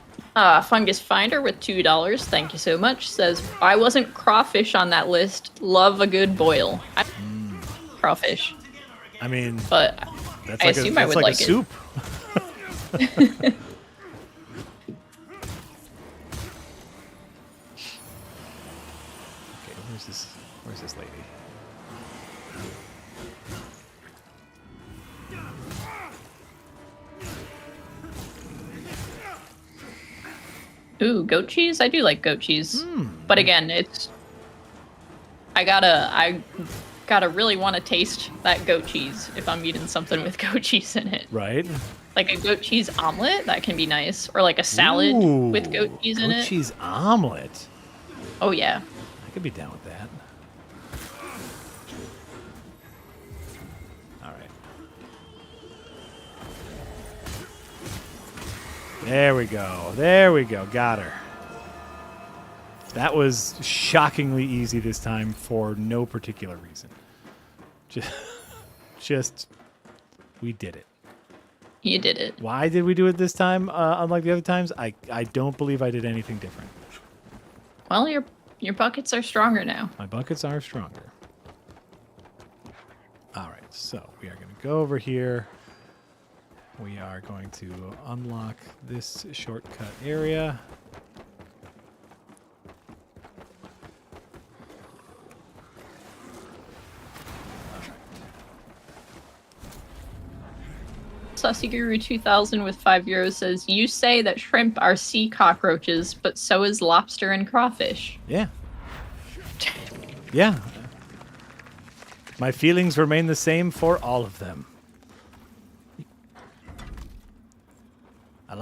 Fungus Finder with $2, thank you so much, says, I wasn't crawfish on that list. Love a good boil. Crawfish. I mean, But that's I like assume a, I that's would like like a it. soup. Okay, where's this lady? Ooh, goat cheese? I do like goat cheese. But again, I gotta really want to taste that goat cheese if I'm eating something with goat cheese in it. Right? Like a goat cheese omelet, that can be nice. Or like a salad with goat cheese in Goat it. cheese omelet. Oh yeah. I could be down with that. All right. There we go. There we go. Got her. That was shockingly easy this time for no particular reason. Just we did it. You did it. Why did we do it this time? Unlike the other times, I don't believe I did anything different. Well, your buckets are stronger now. My buckets are stronger. All right, so we are going to go over here. We are going to unlock this shortcut area. Sussyguru 2000 with €5 says, you say that shrimp are sea cockroaches, but so is lobster and crawfish. Yeah. Yeah. My feelings remain the same for all of them. I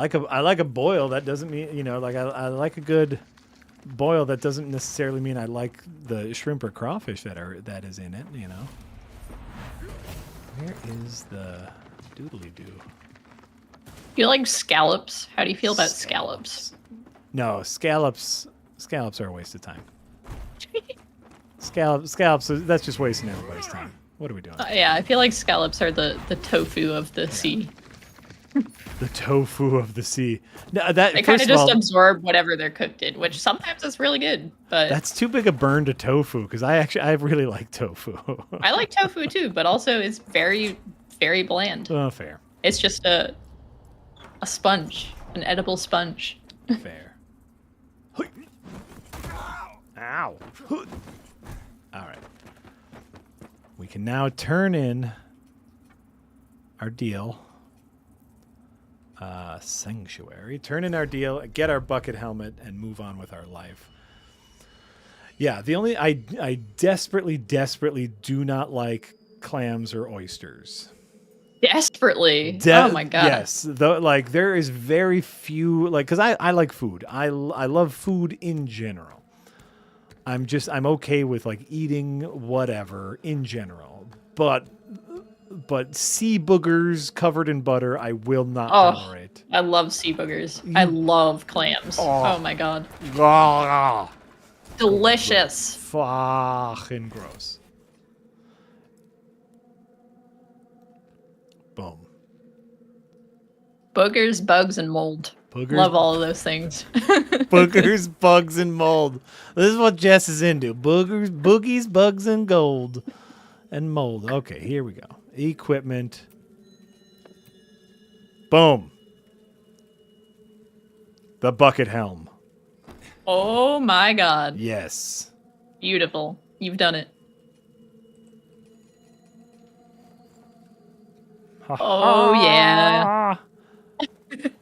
like a boil. That doesn't mean, you know, like I like a good boil. That doesn't necessarily mean I like the shrimp or crawfish that is in it, you know. Where is the doodly doo? You like scallops? How do you feel about scallops? No, scallops are a waste of time. Scallops, that's just wasting everybody's time. What are we doing? Yeah, I feel like scallops are the tofu of the sea. The tofu of the sea. No, that They kind first of of just all, absorb whatever they're cooked in, which sometimes is really good. But that's too big a burn to tofu because I really like tofu. I like tofu too, but also it's very, very bland. Oh, fair. It's just a sponge, an edible sponge. Fair. Ow. All right. We can now turn in our deal. Sanctuary. Turn in our deal, get our bucket helmet, and move on with our life. Yeah, I desperately do not like clams or oysters. Desperately. Oh my god. Yes, like there is very few, like, because I like food. I love food in general. I'm okay with like eating whatever in general, but sea boogers covered in butter, I will not tolerate. I love sea boogers. I love clams. Oh my god. Delicious. Fucking gross. Boom. Boogers, bugs, and mold. Boogers, love all of those things. boogers, bugs, and mold. This is what Jess is into. Boogies, bugs, and gold. And mold. Okay, here we go. Equipment. Boom. The bucket helm. Oh my god. Yes. Beautiful. You've done it. Oh yeah.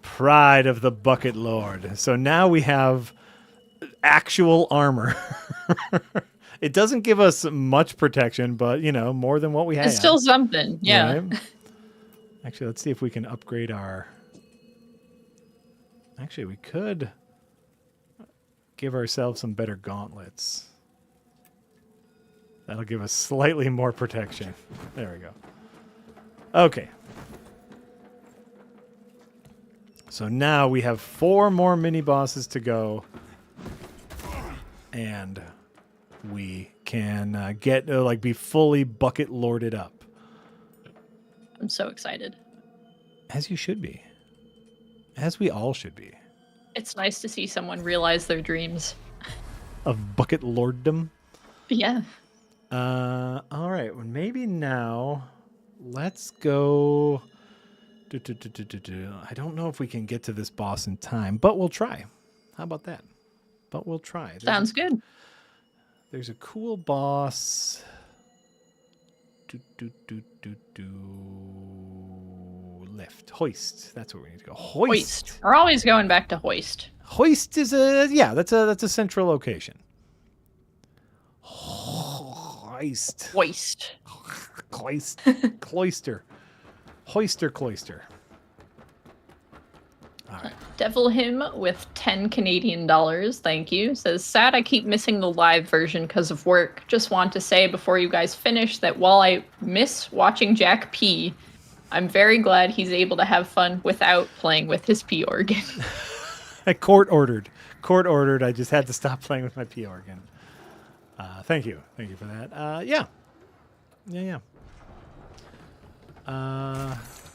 Pride of the Bucket Lord. So now we have actual armor. It doesn't give us much protection, but you know, more than what we had. It's still something. Yeah. Right? Actually, let's see if we can upgrade our... Actually, we could give ourselves some better gauntlets. That'll give us slightly more protection. There we go. Okay. So now we have 4 more mini bosses to go, and we can get be fully bucket lorded up. I'm so excited. As you should be. As we all should be. It's nice to see someone realize their dreams. Of bucket lorddom? Yeah. All right. Well, maybe now let's go... I don't know if we can get to this boss in time, but we'll try. How about that? But we'll try. Sounds good. There's a cool boss. Lift. Hoist. That's where we need to go. Hoist. We're always going back to Hoist. Hoist is that's a central location. Hoist. Hoist. Cloister. Hoister cloister. All right. Devil Him with 10 Canadian dollars. Thank you. Says, sad I keep missing the live version because of work. Just want to say before you guys finish that while I miss watching Jack pee, I'm very glad he's able to have fun without playing with his pee organ. Court ordered. I just had to stop playing with my pee organ. Thank you for that. Yeah.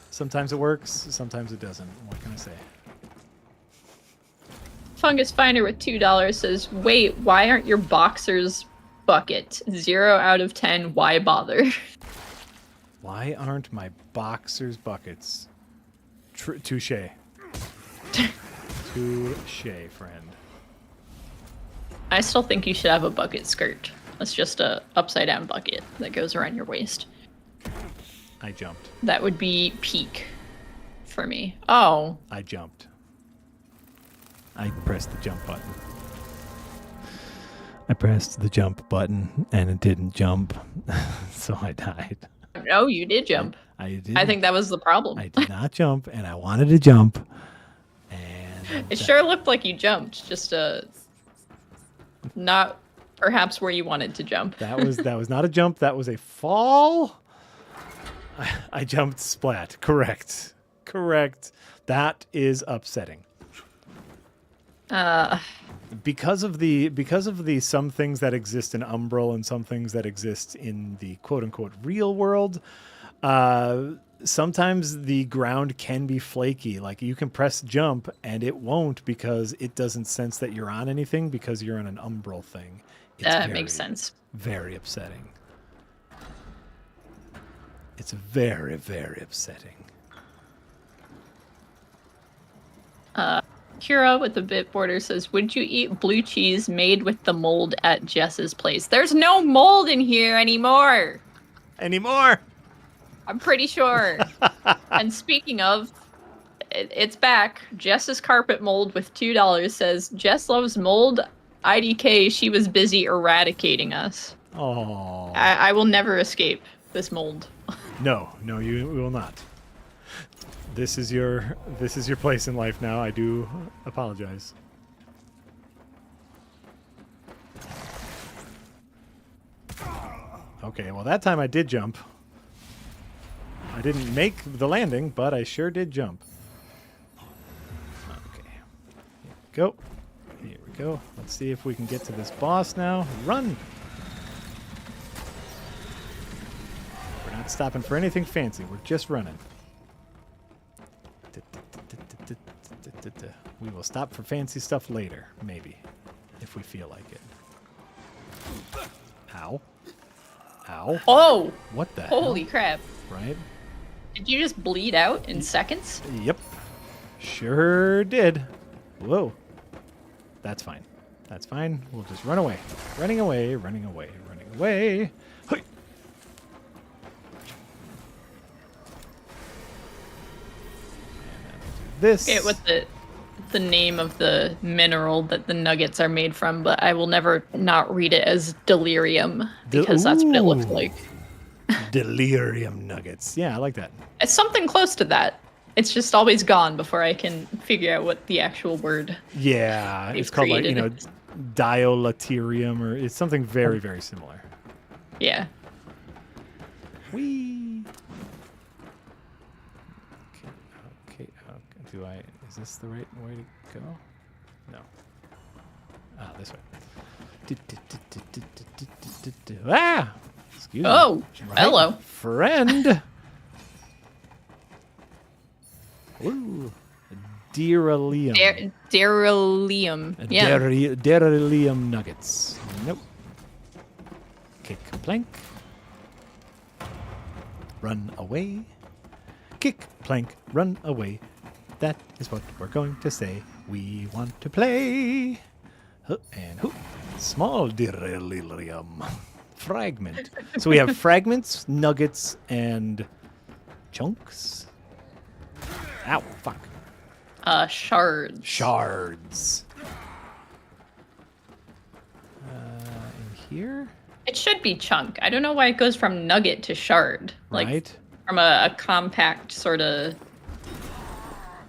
Sometimes it works, sometimes it doesn't. What can I say? Fungus Finder with $2 says, wait, why aren't your boxers bucket? 0 out of 10, why bother? Why aren't my boxers buckets? Touche. Touche, friend. I still think you should have a bucket skirt. That's just a upside down bucket that goes around your waist. I jumped. That would be peak for me. Oh. I jumped. I pressed the jump button. I pressed the jump button and it didn't jump, so I died. No, you did jump. I did. I think that was the problem. I did not jump, and I wanted to jump. And it sure looked like you jumped, just not perhaps where you wanted to jump. That was not a jump. That was a fall. I jumped splat. Correct. That is upsetting. Because of the some things that exist in Umbral and some things that exist in the quote unquote real world, sometimes the ground can be flaky. Like you can press jump and it won't because it doesn't sense that you're on anything because you're on an Umbral thing. That makes sense. Very upsetting. It's very, very upsetting. Kira with the bit border says, would you eat blue cheese made with the mold at Jess's place? There's no mold in here anymore. I'm pretty sure. And speaking of, it's back. Jess's carpet mold with $2 says, Jess loves mold. IDK, she was busy eradicating us. Oh. I will never escape this mold. No, you will not. This is your place in life now. I do apologize. Okay, well, that time I did jump. I didn't make the landing, but I sure did jump. Okay. Here we go. Here we go. Let's see if we can get to this boss now. Run! We're not stopping for anything fancy. We're just running. We will stop for fancy stuff later, maybe, if we feel like it. Ow. Ow. Oh! What the Holy hell? crap. Right? Did you just bleed out in seconds? Yep. Sure did. Whoa. That's fine. That's fine. We'll just run away. Running away, running away, running away. Hey. This. Okay, what's the name of the mineral that the nuggets are made from, but I will never not read it as delirium because that's what it looks Ooh. like. Delirium nuggets. Yeah, I like that. It's something close to that. It's just always gone before I can figure out what the actual word. Yeah, they've it's called like, created is. diolaterium, or it's something very, very similar. Yeah. Whee! Okay. Is this the right way to go? No. Ah, this way. Ah! Excuse me. Oh, Right, hello. friend. Ooh. Derelium. Derelium. Yeah. Derelium nuggets. Nope. Kick, plank. Run away. Kick, plank, run away. That is what we're going to say. We want to play. And small derelium. Fragment. So we have fragments, nuggets, and chunks. Ow, fuck. Shards. Shards. In here? It should be chunk. I don't know why it goes from nugget to shard. Like Right. from a compact sort of,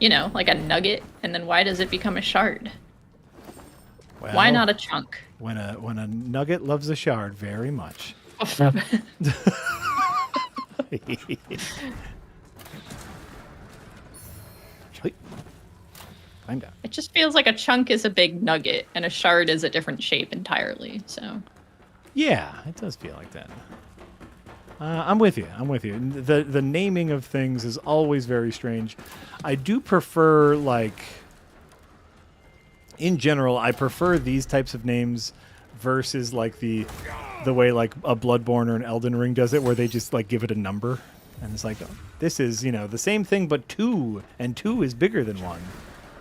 like a nugget, and then why does it become a shard? Well, Why not a chunk? When a nugget loves a shard very much. Climb down. It just feels like a chunk is a big nugget and a shard is a different shape entirely. So Yeah, it does feel like that. I'm with you. The naming of things is always very strange. I do prefer, like, in general, I prefer these types of names versus like the way like a Bloodborne or an Elden Ring does it, where they just like give it a number, and it's like, this is the same thing but 2, and 2 is bigger than 1.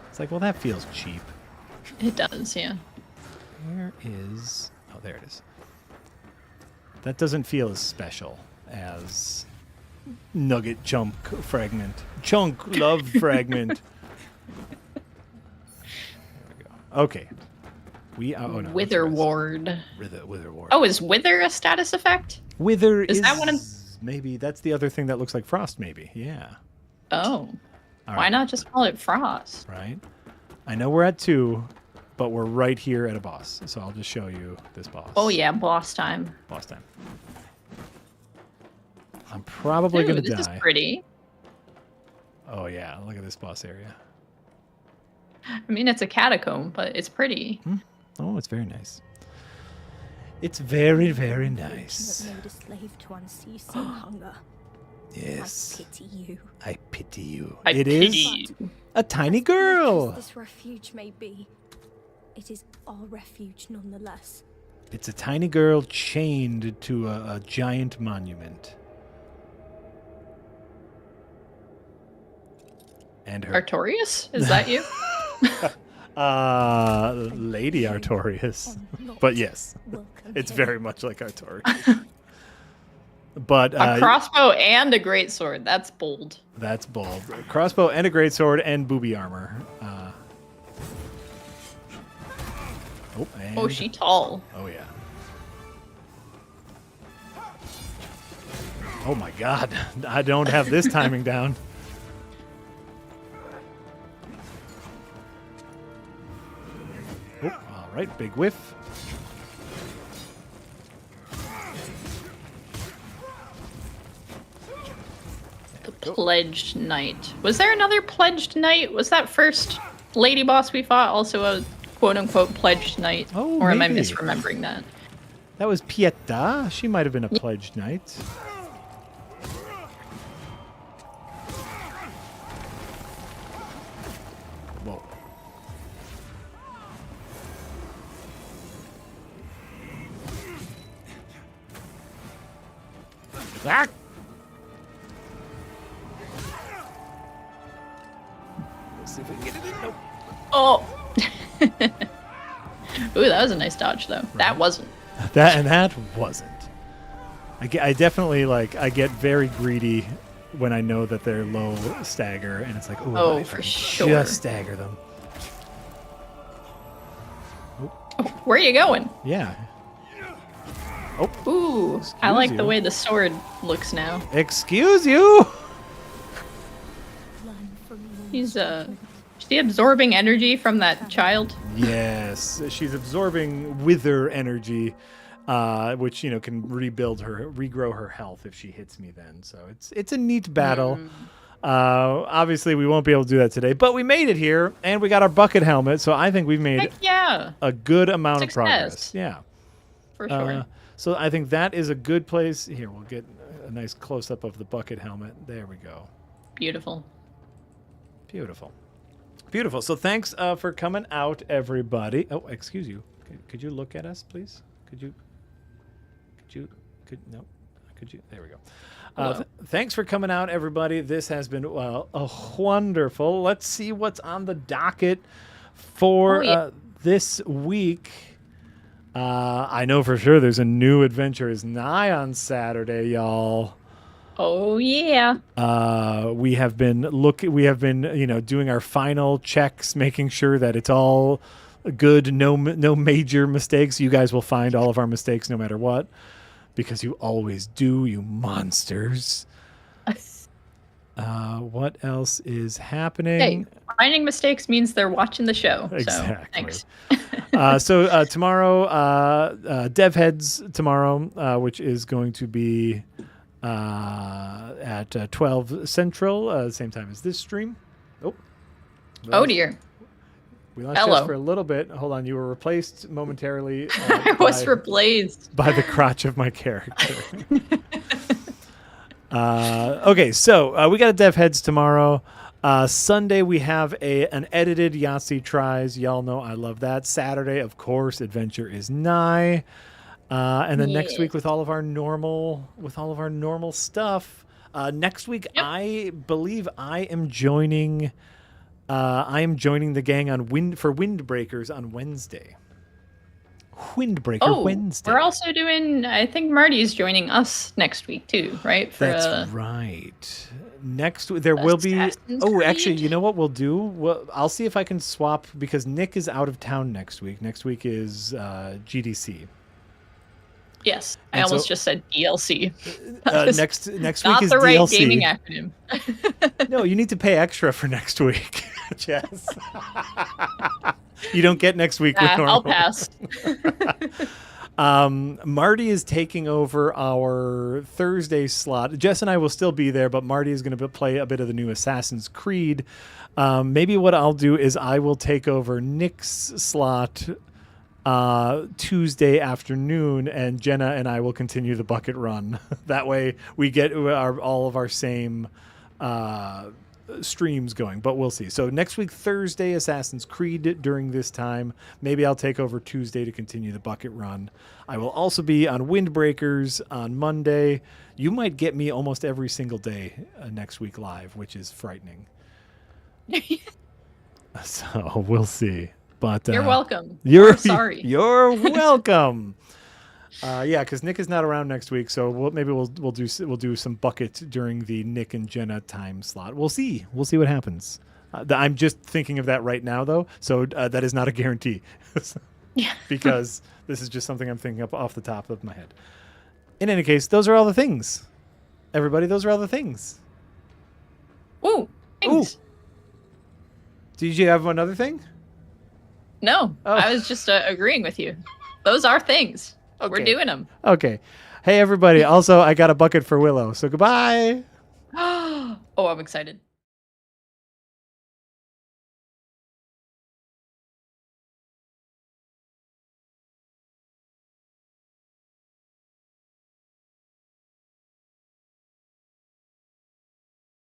It's like, well, that feels cheap. it does, yeah. Where is? Oh, there it is. That doesn't feel as special as nugget chunk fragment. Chunk love fragment. There we go. Okay. We are. Oh no. Wither Ward. Wither Ward. Oh, is Wither a status effect? Wither is that one? Maybe that's the other thing that looks like Frost. Maybe. Yeah. Oh. All Why right. not just call it Frost? Right. I know we're at 2, but we're right here at a boss. So I'll just show you this boss. Oh yeah, boss time. Boss time. I'm probably Ooh, gonna this die. is pretty. Oh yeah, look at this boss area. I mean, it's a catacomb, but it's pretty. Oh, it's very nice. It's very, very nice. That made a slave to unceasing hunger. Yes. I pity you. I pity you. I It pity is you. a tiny As girl. this refuge may be, it is our refuge nonetheless. It's a tiny girl chained to a giant monument. And her Artorias? Is that you? Lady Artorias. Not But yes, welcome it's here. very much like Artorias. But A crossbow and a greatsword. That's bold. that's bold. Crossbow and a greatsword and booby armor. And, Oh, she tall. Oh yeah. Oh my God! I don't have this timing down. Oh, all right, big whiff. Pledged Knight. Was there another Pledged Knight? Was that first lady boss we fought also a quote-unquote Pledged Knight? Oh, or am I maybe. misremembering that? That was Pieta. She might have been a pledged knight. Whoa. Ah! Let's see if we can get it in. Nope. Oh! Ooh, that was a nice dodge, though. That wasn't. That wasn't. I definitely I get very greedy when I know that they're low stagger, and it's like, ooh, Oh, if I for can sure. just stagger them. Where are you going? Yeah. Ooh, I like the you. way the sword looks now. Excuse you. Is she absorbing energy from that child? Yes, she's absorbing wither energy, which can regrow her health if she hits me. Then, so it's a neat battle. Obviously, we won't be able to do that today, but we made it here, and we got our bucket helmet. So I think we've made Heck yeah, a good amount Success. of progress. Yeah, for sure. So I think that is a good place. Here, we'll get a nice close up of the bucket helmet. There we go. Beautiful. Beautiful. Beautiful. So thanks for coming out, everybody. Oh, excuse you. Could you look at us, please? Could you? There we go. Thanks for coming out, everybody. This has been wonderful. Let's see what's on the docket for this week. I know for sure there's a new Adventure is Nigh on Saturday, y'all. Oh yeah. We have been doing our final checks, making sure that it's all good, no major mistakes. You guys will find all of our mistakes no matter what, because you always do, you monsters. What else is happening? Hey, finding mistakes means they're watching the show. Exactly. So, thanks. So tomorrow, Dev Heads tomorrow, which is going to be at 12 Central, same time as this stream. Oh dear. We lost Hello. Jess for a little bit. Hold on, you were replaced momentarily. I was replaced by the crotch of my character. Okay, so we got a Dev Heads tomorrow. Sunday we have an edited Yahtzee tries. Y'all know I love that. Saturday, of course, Adventure is Nigh. And then next week with all of our normal stuff. Next week, yep. I believe I am joining the gang on Windbreakers on Wednesday. Windbreaker Wednesday. We're also doing, I think Marty's joining us next week too, right? That's right. Next week there will be. Oh, actually, you know what we'll do? Well, I'll see if I can swap because Nick is out of town next week. Next week is GDC. Yes, And I almost just said DLC. Next Not week is the right DLC. gaming acronym. No, you need to pay extra for next week, Jess. You don't get next week. With normal. I'll pass. Marty is taking over our Thursday slot. Jess and I will still be there, but Marty is going to play a bit of the new Assassin's Creed. Maybe what I'll do is I will take over Nick's slot Tuesday afternoon, and Jenna and I will continue the bucket run. That way we get all of our same streams going, but we'll see. So next week, Thursday, Assassin's Creed during this time. Maybe I'll take over Tuesday to continue the bucket run. I will also be on Windbreakers on Monday. You might get me almost every single day next week live, which is frightening. So we'll see. But you're welcome. You're sorry. You're welcome. Yeah, because Nick is not around next week, so we'll do some bucket during the Nick and Jenna time slot. We'll see what happens. I'm just thinking of that right now, though, so that is not a guarantee. Yeah. Because this is just something I'm thinking up off the top of my head. In any case, those are all the things. Everybody, those are all the things. Ooh, thanks. Ooh. Did you have another thing? No, I was just agreeing with you. Those are things. Okay. We're doing them. Okay. Hey, everybody. Also, I got a bucket for Willow, so goodbye. Oh, I'm excited.